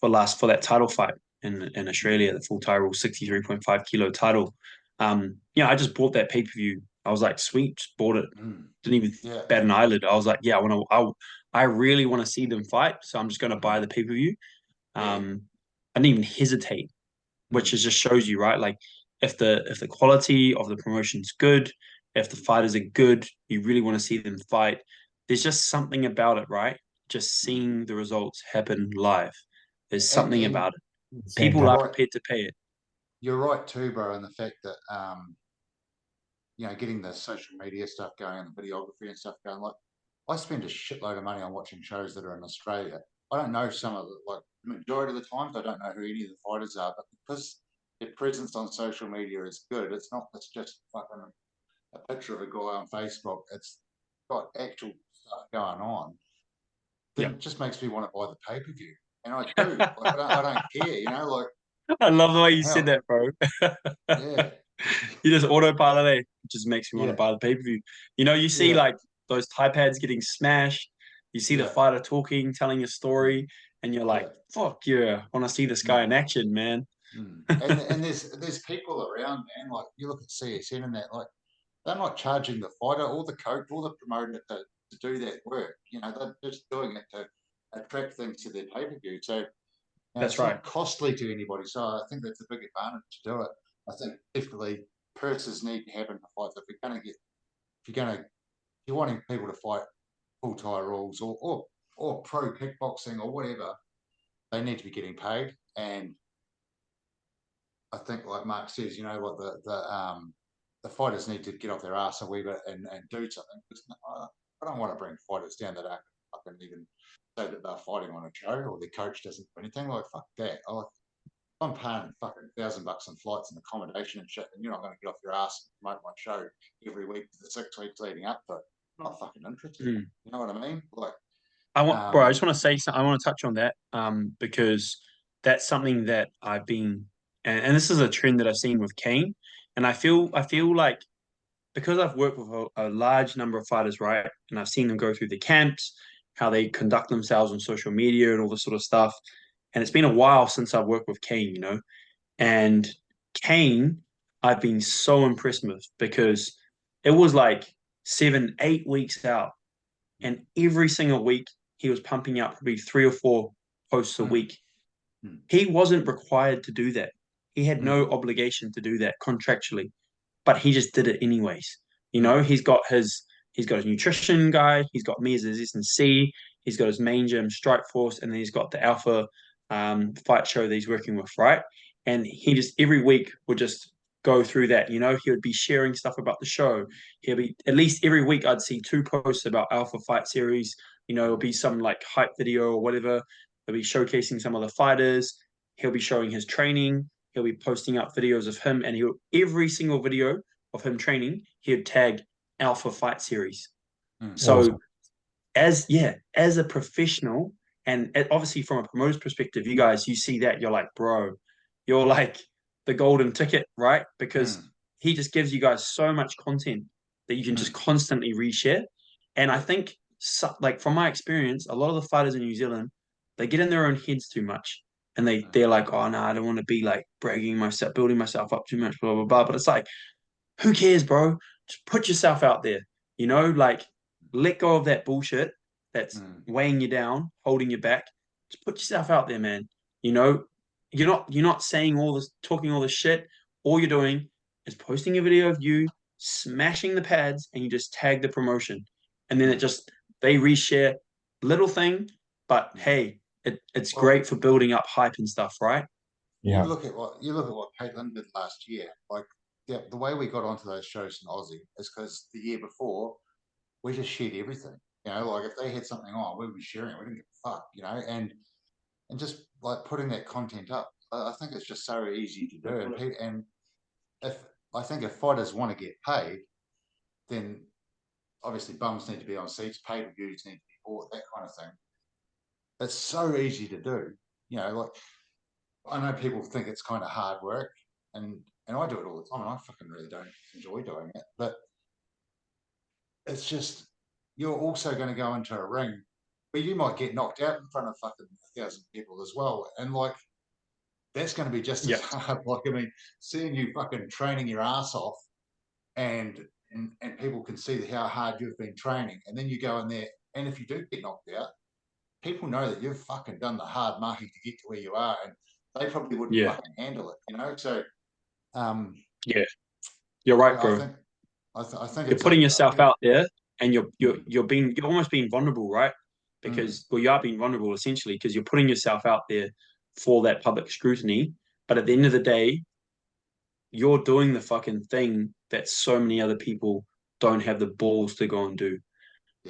for that title fight in Australia, the full title 63.5 kilo title. I just bought that pay-per-view. I was like, sweet, just bought it. mm, Didn't even yeah, bat an eyelid. I was like, yeah, I really want to see them fight, so I'm just gonna buy mm, the pay-per-view. yeah, I didn't even hesitate, which mm, is just shows you, right? Like if the quality of the promotion's good, if the fighters are good, you really want to see them fight. There's just something about it, right? Just mm. seeing the results happen live. There's something And about it. People you're are Fantastic. right, prepared to pay it. you're right too, bro, in the fact that getting the social media stuff going and the videography and stuff going. Like, I spend a shitload of money on watching shows that are in Australia. I don't know some of the, like, the majority of the times, I don't know who any of the fighters are, but because their presence on social media is good, it's just fucking a picture of a guy on Facebook. It's got actual stuff going on. Then Yeah. it just makes me want to buy the pay per view. And I do. Like, I don't care, like, I love the way you fucking said hell. that, bro. Yeah. You just autopilot, eh? It just makes me want to Yeah, buy the pay-per-view. You know, you see yeah, like those Thai pads getting smashed, you see the yeah, fighter talking, telling a mm, story, and you're like, yeah. fuck yeah, I want to see this guy Mm. in action, man. And there's people around, man. Like you look at CSN and that, like they're not charging the fighter or the coach or the promoter to do that work. You know, they're just doing it to attract things to their pay per view. So That's it's right. not costly to anybody. So I think that's a big advantage to do it. I think definitely purses need to happen for fights. If we're going to get, if you're going to, if you're wanting people to fight full Thai rules or pro kickboxing or whatever, they need to be getting paid. And I think, like Mark says, you know, what the fighters need to get off their ass a wee bit and do something. Because I don't want to bring fighters down that aren't fucking even say that they're fighting on a show or their coach doesn't do anything. Like fuck that. I'm paying fucking $1,000 on flights and accommodation and shit, and you're not going to get off your ass and promote my show every week for the 6 weeks leading up to it. I'm not fucking interested. Mm. You know what I mean? Like, Bro, I um, just want to say something. I want to touch on that, because that's something that I've been, and this is a trend that I've seen with Kane, and I feel like because I've worked with a large number of fighters, right, and I've seen them go through the camps, how they conduct themselves on social media and all this sort of stuff, and it's been a while since I've worked with Kane, you know, and Kane, I've been so impressed with because it was like 7, 8 weeks out, and every single week he was pumping out probably 3 or 4 posts a mm, week. mm, He wasn't required to do that. He had mm, no obligation to do that contractually, but he just did it anyways. You mm, know, he's got his nutrition guy, he's got me as his S&C, he's got his main gym, Strike Force, and then he's got the Alpha fight show that he's working with, right? And he just every week would just go through that. You know, he would be sharing stuff about the show. He'll be at least every week I'd see 2 posts about Alpha Fight Series. You know, it'll be some like hype video or whatever. He'll be showcasing some of the fighters. He'll be showing his training. He'll be posting up videos of him, and he'll every single video of him training, he'd tag Alpha Fight Series. mm, So as a professional, and obviously from a promoter's perspective, you see that you're like, bro, you're like the golden ticket, right? Because mm, he just gives you guys so much content that you can just mm. constantly reshare. And I Yeah. think, like from my experience, a lot of the fighters in New Zealand, they get in their own heads too much, and Mm, they're like, oh no, I don't want to be like bragging myself, building myself up too much, blah blah blah. But it's like, who cares, bro? Just put yourself out there. You know, like let go of that bullshit that's mm, weighing you down, holding you back. Just put yourself out there, man. You know, you're not saying all this, talking all this shit. All you're doing is posting a video of you smashing the pads, and you just tag the promotion, and then it mm, just they reshare little thing, but mm. hey, it's Well, great for building up hype and stuff, right? Yeah. you look at what Caitlin did last year. Like, yeah, the way we got onto those shows in Aussie is because the year before we just shared everything. You know, like if they had something on, we would be sharing it. We didn't give a fuck. You know, and just like putting that content up. I think it's just so easy to do. And if I think if fighters want to get paid, then obviously bums need to be on seats, pay per views need to be bought, that kind of thing. It's so easy to do. You know, like I know people think it's kind of hard work, and I do it all the time, and I fucking really don't enjoy doing it. But it's just you're also going to go into a ring where you might get knocked out in front of fucking 1,000 people as well, and like that's going to be just as Yeah, hard. Like I mean, seeing you fucking training your ass off, and people can see how hard you've been training, and then you go in there, and if you do get knocked out, people know that you've fucking done the hard marking to get to where you are, and they probably wouldn't yeah, fucking handle it, you know. So, um, yeah. You're right, I bro. think, I think You're it's a, putting I yourself think, out there, and you're you're mm, you're being you're almost being vulnerable, right? mm, Because well, you are being vulnerable essentially because you're putting yourself out there for that public scrutiny. But at the end of the day, you're doing the fucking thing that so many other people don't have the balls to go and do.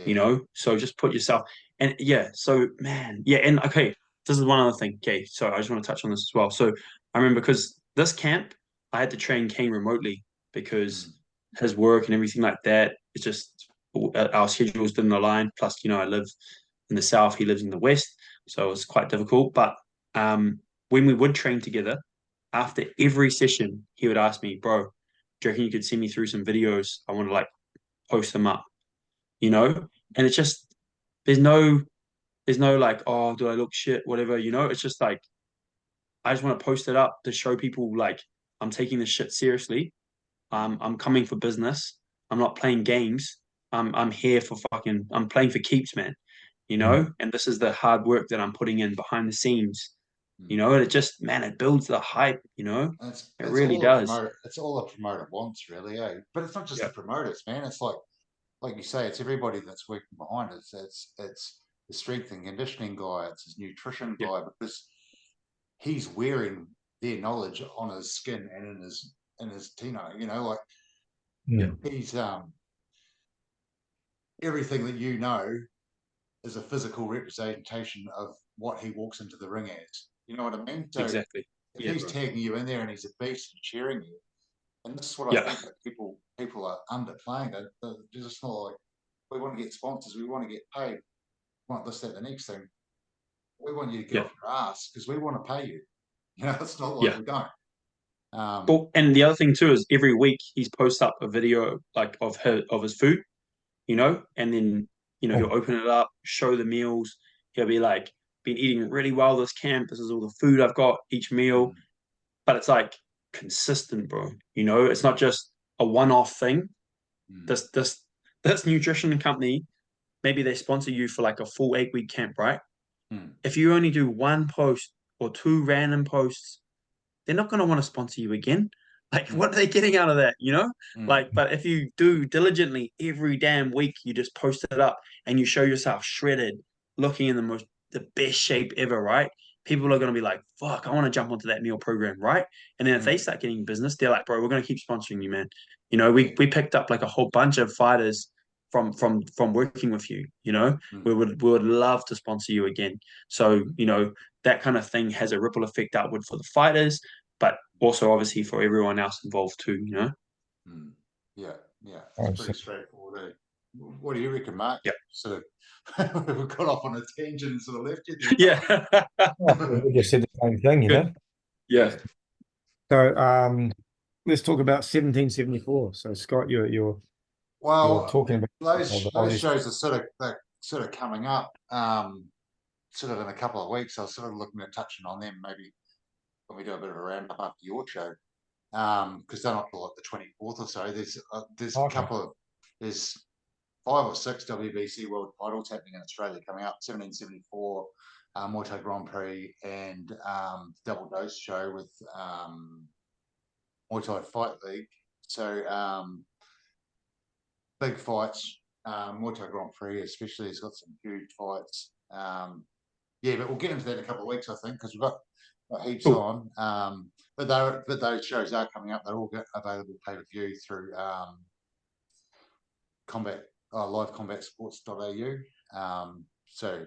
You yeah, know, so just put yourself and yeah. So man, yeah, and okay, this is one other thing. Okay, so I just want to touch on this as well. So I remember because this camp, I had to train Kane remotely mm, because his work and everything like that. It's just our schedules didn't align. Plus, you know, I live in the south, he lives in the west, so it was quite difficult. But when we would train together, after every session, he would ask me, "Bro, you reckon you could send me through some videos? I want to like post them up, you know? And it's just there's no like, oh, do I look shit, whatever, you know? It's just like I just want to post it up to show people like I'm taking this shit seriously. I'm coming for business. I'm not playing games. I'm here for fucking I'm playing for keeps, man. You know, and this is the hard work that I'm putting in behind the scenes. You know, and it just man, it builds the hype, you know? And It it's really all a does. promoter. It's all a promoter wants, really, eh? But it's not just Yeah. the promoters, man. It's like you say, it's everybody that's working behind it. It's the strength and conditioning guy. It's his nutrition Yeah. guy because he's wearing their knowledge on his skin and in his Tino. You know, like Yeah. he's everything that you know is a physical representation of what he walks into the ring as. You know what I mean? So Exactly. if Yeah, he's bro. tagging you in there and he's a beast and cheering you, and this is what I Yeah. think that people are underplaying. They're just not like we want to get sponsors, we want to get paid, we want this, that, the next thing. We want you to get Yeah. off your ass because we want to pay you. You know, it's not like Yeah. we don't. Well, and the other thing too is every week he's posts up a video like of his food, you know, and then he'll open it up, show the meals. He'll be like, been eating really well this camp. This is all the food I've got each meal, but it's like consistent, bro. You know, it's not just a one-off thing. This nutrition company, maybe they sponsor you for like a full 8-week camp, right? If you only do one post or two random posts, they're not going to want to sponsor you again. Like, what are they getting out of that? You know, like, but if you do diligently every damn week, you just post it up and you show yourself shredded, looking in the best shape ever, right? People are going to be like, fuck, I want to jump onto that meal program, right? And then if they start getting business, they're like, bro, we're going to keep sponsoring you, man. You know, we picked up like a whole bunch of fighters from working with you. You know, we would love to sponsor you again. So you know that kind of thing has a ripple effect outward for the fighters, but also obviously for everyone else involved too, you know? Yeah, it's pretty straightforward. Eh? What do you reckon, Mark? Yeah. Sort of, we've got off on a tangent and sort of left you there. Yeah. We just said the same thing, you know. Yeah. So let's talk about 1774. So Scott, you're talking about those shows are sort of coming up, sort of in a couple of weeks. I was sort of looking at touching on them maybe when we do a bit of a roundup after your show, because they're not till like the 24th or so. There's a couple of there's 5 or 6 WBC world titles happening in Australia coming up. 1774 Muay Thai Grand Prix and Double Dose show with Muay Thai Fight League. So big fights. Muay Thai Grand Prix especially has got some huge fights. Yeah, but we'll get into that in a couple of weeks, I think, because we've got heaps on. But those shows are coming up. They're all available pay-per-view through livecombatsports.au. So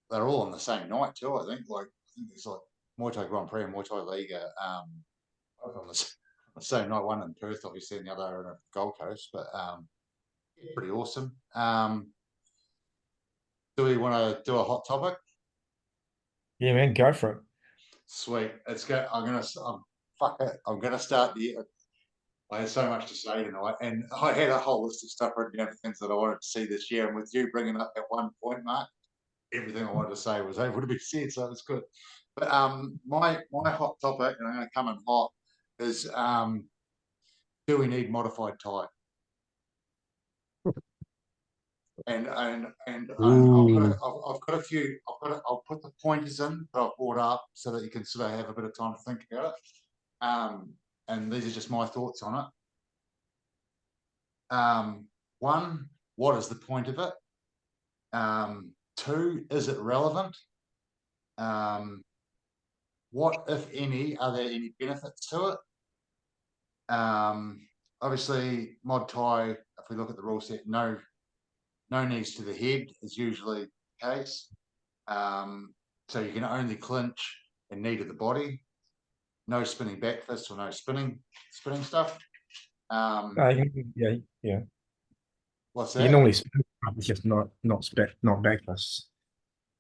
they're all on the same night too, I think. I think there's like Muay Thai Grand Prix and Muay Thai League both on the same night, one in Perth, obviously, and the other in the Gold Coast, but pretty awesome. Do we want to do a hot topic? Yeah, man, go for it. Sweet. I'm gonna start the. I had so much to say tonight, and I had a whole list of stuff written down for things that I wanted to see this year. And with you bringing up at one point, Mark, everything I wanted to say was able to be said, so it's good. But my hot topic, and I'm going to come in hot, is do we need modified Thai? And I've got a few. I'll put the pointers in that I've brought up so that you can sort of have a bit of time to think about it. And these are just my thoughts on it. One, what is the point of it? 2, is it relevant? What, if any, are there any benefits to it? Obviously, Mod Thai, if we look at the rule set, no knees to the head is usually the case. So you can only clinch and knee to the body. No spinning back fists or no spinning stuff. Yeah. What's that? You normally spin, it's just not back fists.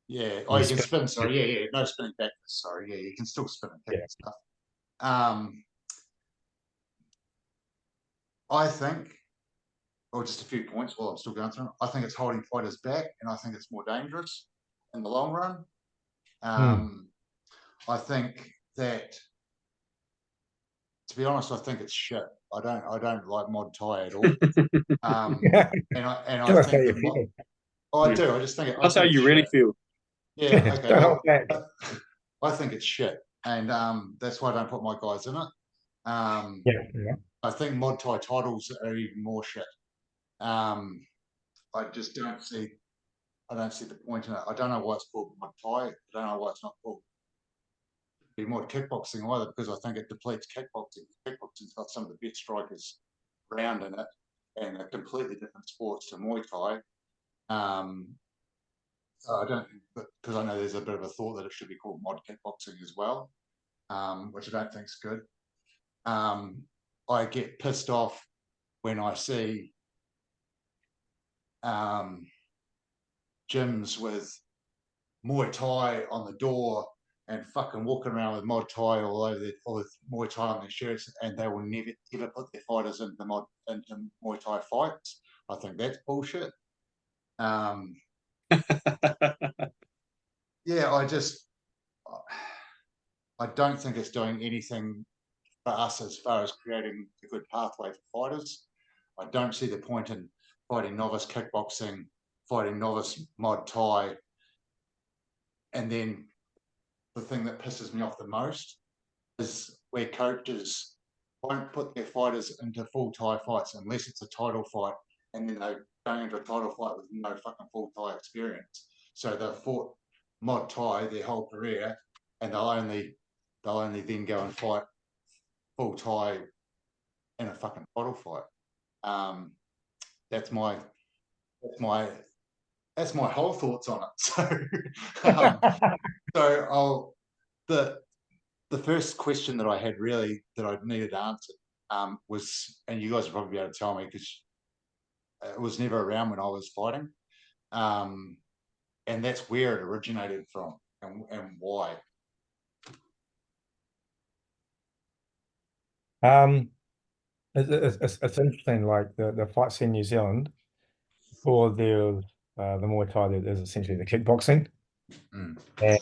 Yeah. Oh, you can spin. Sorry. Yeah. No spinning back fists. Sorry. Yeah, you can still spin and kick and stuff. I think, or just a few points while I'm still going through. I think it's holding fighters back, and I think it's more dangerous in the long run. I think that, to be honest, I think it's shit. I don't like Mod Thai at all. And I Tell us how think you the feel. oh, I Yeah. do. I just think That's how it's you really shit. feel. Yeah. Okay. Don't hold Well, back. I think it's shit, and that's why I don't put my guys in it. Yeah. I think Mod Thai titles are even more shit. I just don't see. I don't see the point in it. I don't know why it's called Mod Thai. I don't know why it's not called be Mod Kickboxing either, because I think it depletes kickboxing. Kickboxing's got some of the best strikers around in it, and a completely different sports to Muay Thai. So I don't think, because I know there's a bit of a thought that it should be called Mod Kickboxing as well, which I don't think is good. I get pissed off when I see gyms with Muay Thai on the door and fucking walking around with Mod Thai all over their, or with Muay Thai on their shirts, and they will never ever put their fighters into Muay Thai fights. I think that's bullshit. Yeah, I don't think it's doing anything for us as far as creating a good pathway for fighters. I don't see the point in fighting novice kickboxing, fighting novice Mod Thai, and then the thing that pisses me off the most is where coaches won't put their fighters into full Thai fights unless it's a title fight, and then they're going into a title fight with no fucking full Thai experience. So they've fought Mod Thai their whole career, and they'll only then go and fight full Thai in a fucking title fight. That's my whole thoughts on it. So I'll the first question that I had really that I needed answered was, and you guys will probably be able to tell me because it was never around when I was fighting, and that's where it originated from and why. It's interesting. Like the fights in New Zealand, or the Muay Thai, is essentially the kickboxing, and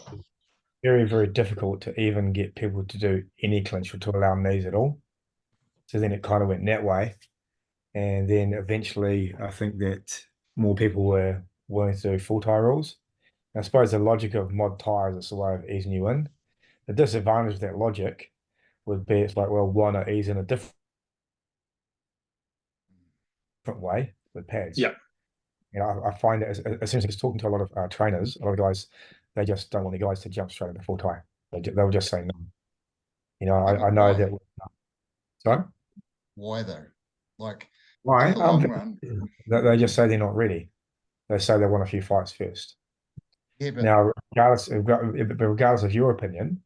very difficult to even get people to do any clinch or to allow knees at all. So then it kind of went that way, and then eventually I think that more people were willing to do full Thai rules. And I suppose the logic of Mod Thai is it's a way of easing you in. The disadvantage of that logic would be it's like, well, why not ease in a different way with pads? Yeah. You know, I find that as soon as it's talking to a lot of trainers, a lot of guys, they just don't want the guys to jump straight into full Thai. They'll just say no. You know, I know Why? that. Sorry? Why though? Like Why? in the long run, They just say they're not ready. They say they want a few fights first. yeah, but Now, regardless of your opinion,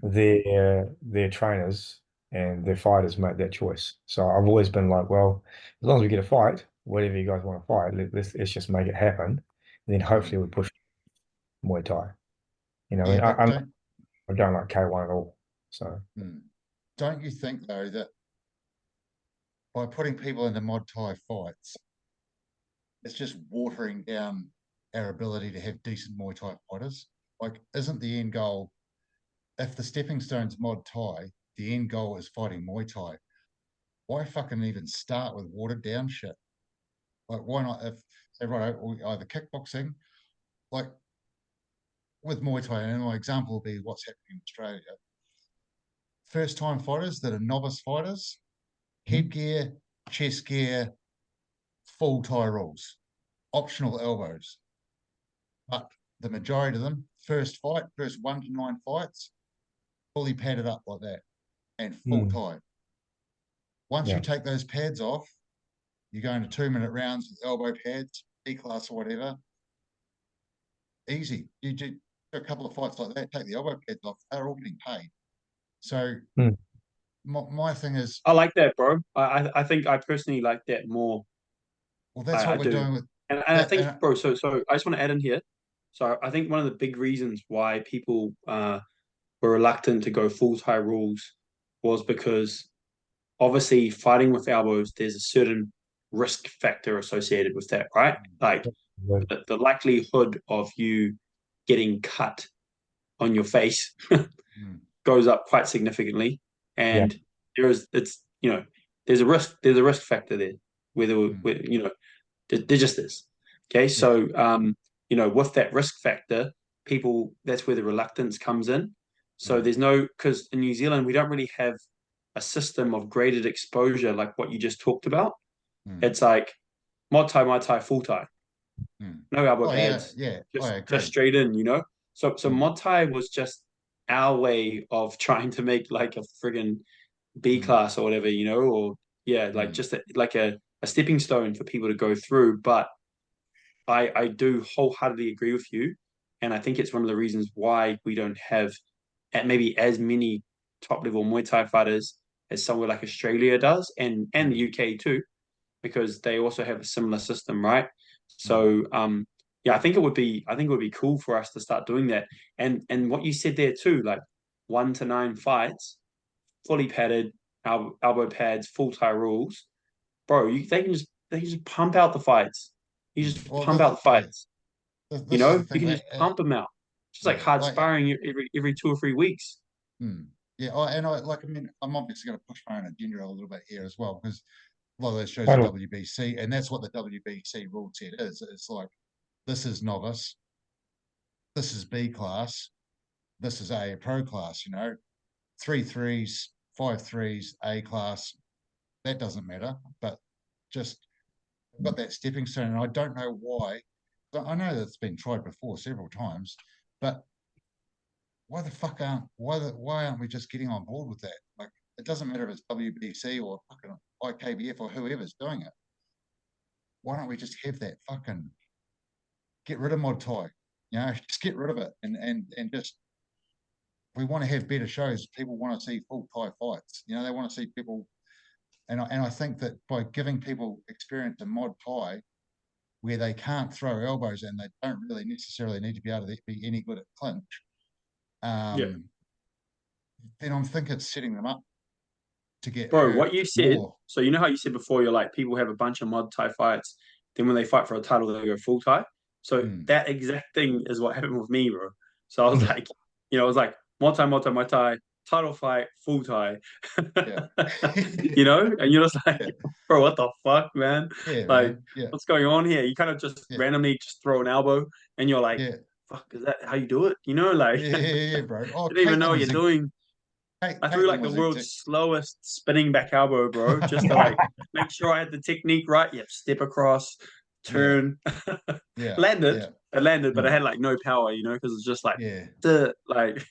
their trainers and their fighters make that choice. So I've always been like, well, as long as we get a fight, whatever you guys want to fight, let's just make it happen. And then hopefully we push Muay Thai. You know, yeah, but I don't like K1 at all. So don't you think though that by putting people into Mod Thai fights, it's just watering down our ability to have decent Muay Thai fighters? Like, isn't the end goal, if the stepping stone's Mod Thai, the end goal is fighting Muay Thai? Why fucking even start with watered down shit? Like, why not? If say, right, either kickboxing, like with Muay Thai, and my example will be what's happening in Australia. First time fighters that are novice fighters, headgear, chest gear, full Thai rules, optional elbows. But the majority of them, first 1 to 9 fights, fully padded up like that and full Thai. Once you take those pads off, you go into 2-minute rounds with elbow pads, E-class or whatever. Easy. You do a couple of fights like that, take the elbow pads off, they're all getting paid. So my thing is, I like that, bro. I think I personally like that more. well, that's what I we're do. doing with And I think, bro, so I just want to add in here. So I think one of the big reasons why people were reluctant to go full Thai rules was because obviously fighting with elbows, there's a certain risk factor associated with that, right? Like the likelihood of you getting cut on your face Mm. goes up quite significantly, Yeah. and there's a risk factor there. Whether there just is. Okay, so with that risk factor, people, that's where the reluctance comes in. So there's no, because in New Zealand we don't really have a system of graded exposure like what you just talked about. It's like mod Thai, Muay Thai, full Thai, no elbow Oh yeah, pads, yeah, I agree. just straight in, So Mm. mod Thai was just our way of trying to make like a friggin' B class or whatever, or like just like a stepping stone for people to go through. But I do wholeheartedly agree with you, and I think it's one of the reasons why we don't have maybe as many top level Muay Thai fighters as somewhere like Australia does, and the UK too, because they also have a similar system, right? So yeah, I think it would be cool for us to start doing that. And what you said there too, like 1 to 9 fights, fully padded, elbow pads, full Thai rules, bro. They can just pump out the fights. You just Well, pump out the fights. this is the You thing. can just pump them out. Just like hard sparring every 2 or 3 weeks. Yeah, I mean, I'm obviously going to push my own agenda a little bit here as well, because a lot of those shows are WBC, and that's what the WBC rule set is. It's like, this is novice, this is B class, this is A pro class. 3 threes, 5 threes, A class. That doesn't matter, but just got that stepping stone, and I don't know why. I know that's been tried before several times, but why the fuck why aren't we just getting on board with that? Like, it doesn't matter if it's WBC or fucking IKBF or whoever's doing it. Why don't we just have that fucking get rid of Mod Thai? Just get rid of it, and just, we want to have better shows. People want to see full Thai fights. They want to see people, and I think that by giving people experience in Mod Thai, where they can't throw elbows and they don't really necessarily need to be able to be any good at clinch, then I think it's setting them up to get Bro, hurt what you said, more. so you know how you said before, you're like, people have a bunch of mod Thai fights, then when they fight for a title, they go full Thai. So that exact thing is what happened with me, bro. So I was like, I was like, mod Thai, mod Thai, mod Thai, title fight, full Thai. Yeah. And you're just like, bro, what the fuck, man? Yeah, Like, man. Yeah. what's going on here? You kind of just randomly just throw an elbow and you're like, Yeah. fuck, is that how you do it? Like, Yeah, bro. Oh, you don't even know Caitlin what you're doing. I threw Caitlin like the was world's slowest spinning back elbow, bro, just to like make sure I had the technique right. Yep, step across, turn, landed. Yeah. It landed, but it had like no power, because it's just like, Yeah. like,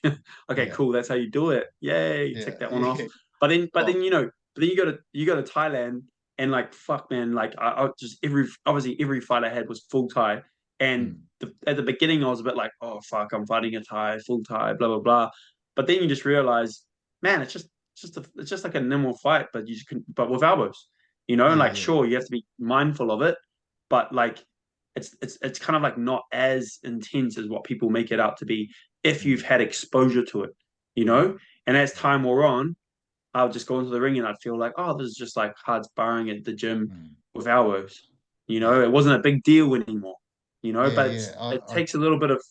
okay, Yeah. cool, that's how you do it. Yay, Yeah. tick that one off. Yeah. But then, Oh, you go to Thailand, and like, fuck, man, like I just every fight I had was full Thai, and at the beginning I was a bit like, oh fuck, I'm fighting a Thai, full Thai, blah blah blah. But then you just realize, man, it's just like a normal fight, but but with elbows, like, sure, you have to be mindful of it, but like it's kind of like not as intense as what people make it out to be if you've had exposure to it, And as time wore on, I'll just go into the ring and I'd feel like, oh, this is just like hard sparring at the gym with elbows. It wasn't a big deal anymore. But it takes a little bit of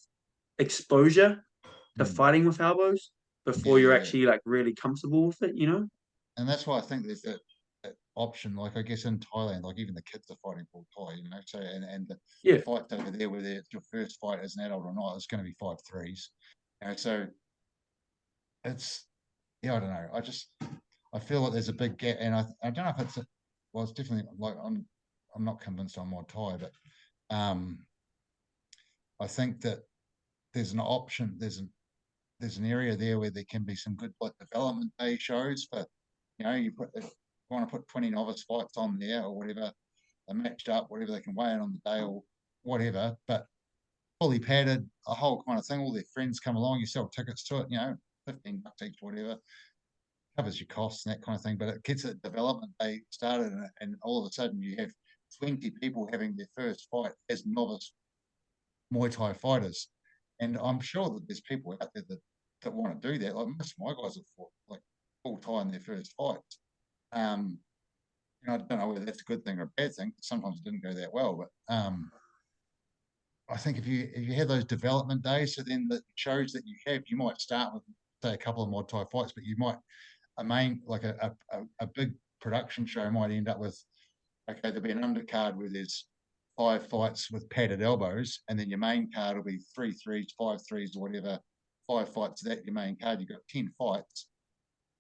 exposure to fighting with elbows before you're actually like really comfortable with it. And that's why I think there's that option. Like, I guess in Thailand, like, even the kids are fighting full Thai. So and the fights over there, whether it's your first fight as an adult or not, it's going to be 5 threes. So it's, I don't know. I feel like there's a big gap, and I don't know if it's it's definitely, like, I'm not convinced on Mod Thai, but I think that there's an option. There's an area there where there can be some good, like, development day shows for, you want to put 20 novice fights on there or whatever, they're matched up, whatever they can weigh in on the day or whatever, but fully padded, a whole kind of thing. All their friends come along, you sell tickets to it, $15 each, whatever, covers your costs and that kind of thing. But it gets a development day started, and all of a sudden you have 20 people having their first fight as novice Muay Thai fighters. And I'm sure that there's people out there that want to do that. Like, most of my guys have fought like full Thai in their first fights. I don't know whether that's a good thing or a bad thing. Sometimes it didn't go that well, but I think if you have those development days, so then the shows that you have, you might start with say a couple of Mod Thai fights, but you might a big production show might end up with, okay, there'll be an undercard where there's 5 fights with padded elbows, and then your main card will be 3 threes, 5 threes, or whatever, 5 fights. That your main card, you've got 10 fights.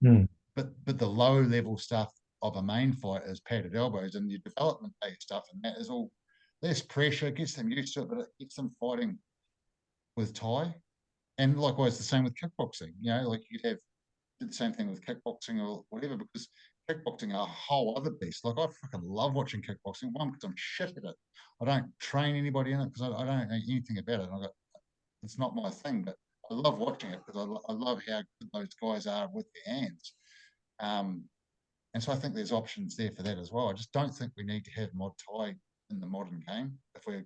But the low level stuff of a main fight is padded elbows, and your development day stuff, and that is all less pressure, gets them used to it, but it gets them fighting with Thai. And likewise, the same with kickboxing. Like you'd have did the same thing with kickboxing or whatever, because kickboxing are a whole other beast. Like I fucking love watching kickboxing. One, because I'm shit at it. I don't train anybody in it because I don't know anything about it. It's not my thing, but I love watching it because I love how good those guys are with their hands. And so I think there's options there for that as well. I just don't think we need to have Mod Thai in the modern game if we're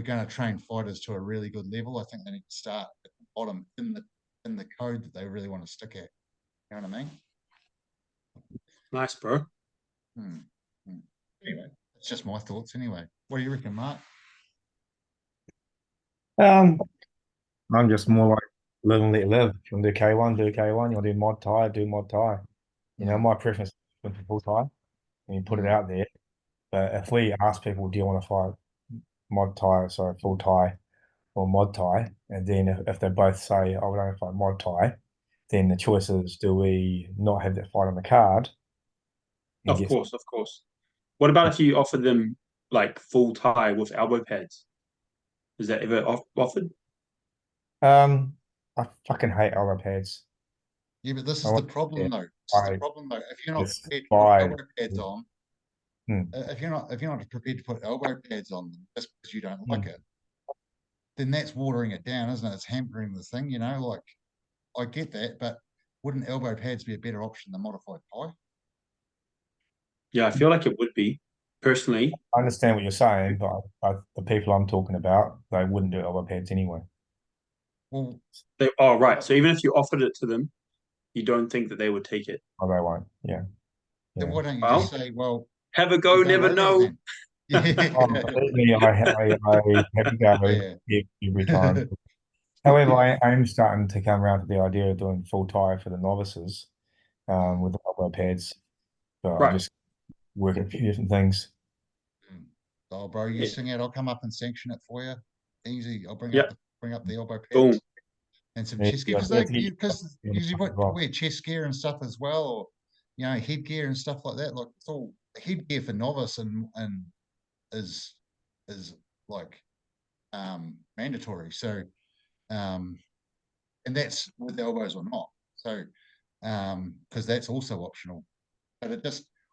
gonna train fighters to a really good level. I think they need to start at the bottom in the code that they really want to stick at. You know what I mean? Nice, bro. Anyway, it's just my thoughts. Anyway, what do you reckon, Mark? I'm just more like live and let live. If you want to do K1, do K1. You want to do Mod Thai, do Mod Thai. My preference is for full Thai, and you put it out there. But if we ask people, do you want to fight Mod Thai, sorry, full Thai or Mod Thai, and then if they both say, I would only fight Mod Thai, then the choice is, do we not have that fight on the card? Of course. What about if you offered them like full Thai with elbow pads? Is that ever offered? I fucking hate elbow pads. Yeah, but this is the problem though. If you're not prepared to put elbow pads on, if you're not prepared to put elbow pads on them just because you don't like it, then that's watering it down, isn't it? It's hampering the thing, like I get that, but wouldn't elbow pads be a better option than modified Thai? Yeah, I feel like it would be, personally. I understand what you're saying, but the people I'm talking about, they wouldn't do elbow pads anyway. Well, right. So even if you offered it to them, you don't think that they would take it? Oh, they won't. Yeah. Then why don't you just say, well, have a go, never know. Yeah. Believe me, I have a go every time. However, I am starting to come around to the idea of doing full Thai for the novices with the elbow pads. So I'm just working a few different things. Oh, bro, you sing out. I'll come up and sanction it for you. Easy. I'll bring up the elbow pads. Boom. And some chest gear, because usually wear chest gear and stuff as well, or headgear and stuff like that. Like it's all headgear for novice and is like mandatory. So and that's with elbows or not. So because that's also optional. But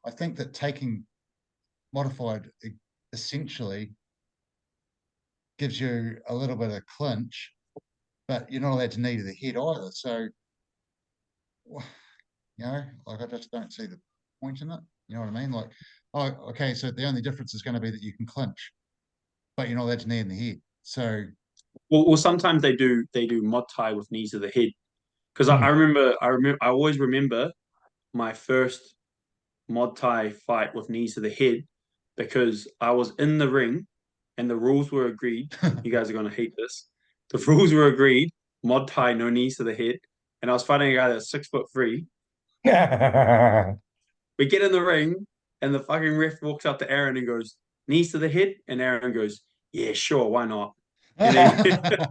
I think that taking modified essentially gives you a little bit of clinch, but you're not allowed to knee to the head either. So, like I just don't see the point in it. You know what I mean? Like, oh, okay, so the only difference is going to be that you can clinch, but you're not allowed to knee in the head. So, well, sometimes they do Mod Thai with knees to the head, because I always remember my first Mod Thai fight with knees to the head, because I was in the ring and the rules were agreed. You guys are going to hate this. The rules were agreed. Mod Thai, no knees to the head. And I was fighting a guy that's 6'3". We get in the ring and the fucking ref walks up to Aaron and goes, knees to the head? And Aaron goes, yeah, sure, why not? And then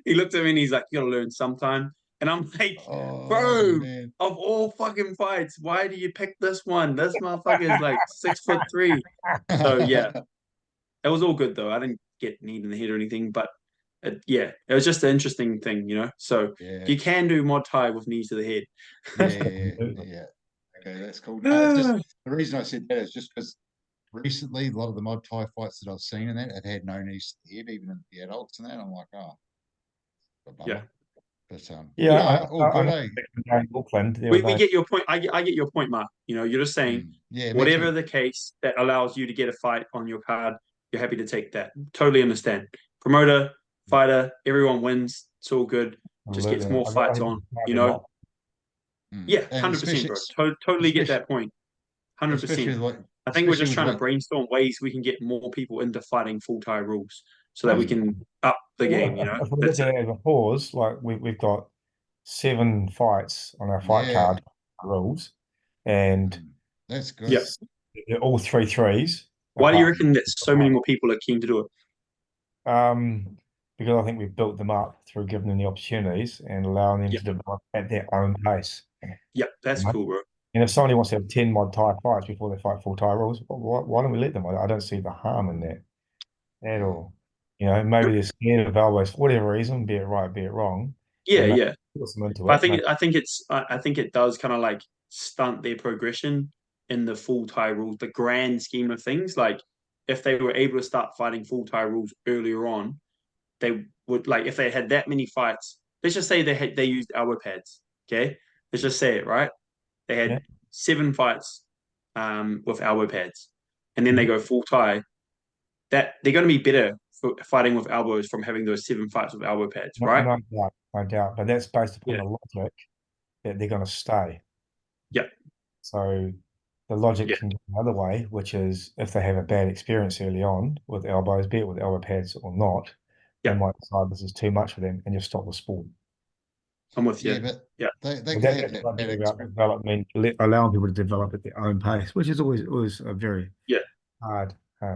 he looked at me and he's like, you gotta learn sometime. And I'm like, bro, of all fucking fights, why do you pick this one? This motherfucker is like 6'3". So yeah, it was all good though. I didn't get kneed in the head or anything, but it was just an interesting thing, So you can do Mod Thai with knees to the head. Yeah. Okay, that's cool. The reason I said that is just because recently a lot of the Mod Thai fights that I've seen in that have had no knees to the head, even in the adults and that. I'm like, yeah. But all good. Auckland, we get your point. I get your point, Mark. You're just saying, whatever the case that allows you to get a fight on your card, you're happy to take that. Totally understand. Promoter, fighter, everyone wins. It's all good. Just gets more fights on. Yeah, And 100%, bro. especially, Totally get especially, that point. 100%. especially with what, I think we're especially just with trying to what, brainstorm ways we can get more people into fighting full Thai rules so that we Mm. can up the Well, game, you know? if we That's look at it. it as a pause, like we've got 7 fights on our fight yeah, card rules, and that's good. Yeah. they're all 3-3s. Why do you apart reckon that so many more people are keen to do it? because I think we've built them up through giving them the opportunities and allowing them Yeah. to develop at their own pace. Yeah, that's Right. cool, bro. And if somebody wants to have 10 mod Thai fights before they fight full Thai rules, why don't we let them? I don't see the harm in that at all. You know, maybe they're scared of elbows for whatever reason, be it right, be it wrong. Yeah, And maybe yeah. force them into But it. Maybe, I think it does kind of like stunt their progression in the full Thai rules, the grand scheme of things. Like if they were able to start fighting full Thai rules earlier on, they would like if they had that many fights. Let's just say they used elbow pads. Okay, let's just say it right. They yeah. had 7 fights with elbow pads, and then they go full Thai. That they're going to be better for fighting with elbows from having those 7 fights with elbow pads, No, right? no doubt, no doubt. But that's based upon Yeah, the logic that they're going to stay. yeah, So the logic yeah, can go the other way, which is if they have a bad experience early on with elbows, be it with elbow pads or not, they yeah. might decide this is too much for them and just stop the sport. I'm with Yeah, you. but Yeah, they But could have that's that what I bad mean about experience. development, allowing people to develop at their own pace, which is always a very yeah. hard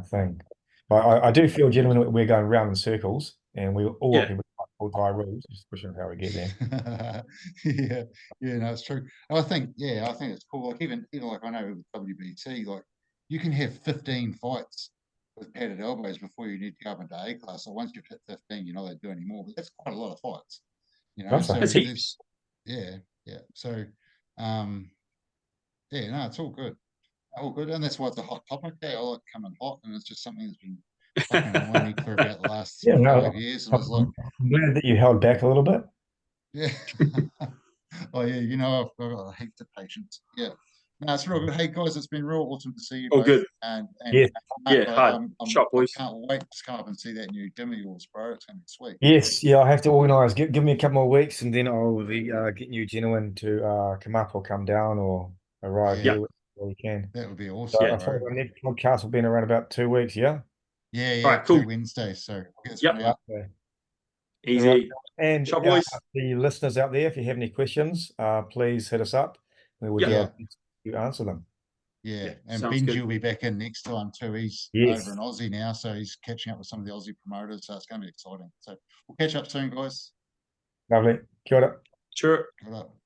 thing. But I do feel, gentlemen, we're going round in circles, and we all want Yeah, people to fight full Thai rules. Just pushing how we get there. Yeah, yeah, no, it's true. I think it's cool. Like even like I know with WBT, like you can have 15 fights with padded elbows before you need to go up into A class. So once you've hit 15, you're not allowed to do any more. But that's quite a lot of fights, you know. That's So a that's there's heaps. yeah. So yeah, no, it's all good. All good. And that's why it's a hot topic. I like coming hot, and it's just something that's been fucking annoying me for about the last Yeah, 5 years. And I was like, I'm glad that you held back a little bit. yeah. Oh yeah, you know, I've got a heap of patience. Yeah. No, it's real good. Hey guys, it's been real awesome to see you Oh, both. good. And Yes, Mark, Yeah, hard. Shot, I boys. can't wait to come up and see that new dim of yours, bro. It's gonna be sweet. yes, yeah. I have to organise. Give me a couple more weeks, and then I'll be getting you gentlemen to come up or come down or arrive Yeah, Yeah, here where you can. that would be So awesome, yeah. I thought bro. our next podcast will be in around about 2 weeks. Yeah. Yeah, All yeah, right, cool. 2 Wednesdays. So we'll get this Yep, one out. Okay. All right. easy. And Shot, boys. the listeners out there, if you have any questions, please hit us up. We will Yeah, do our Yeah, best to answer them. yeah. yeah. And Sounds Benji good. will be back in next time too. He's over Yes. in Aussie now, so he's catching up with some of the Aussie promoters. So it's gonna be exciting. So we'll catch up soon, guys. Lovely. Kia ora. Sure. Good up.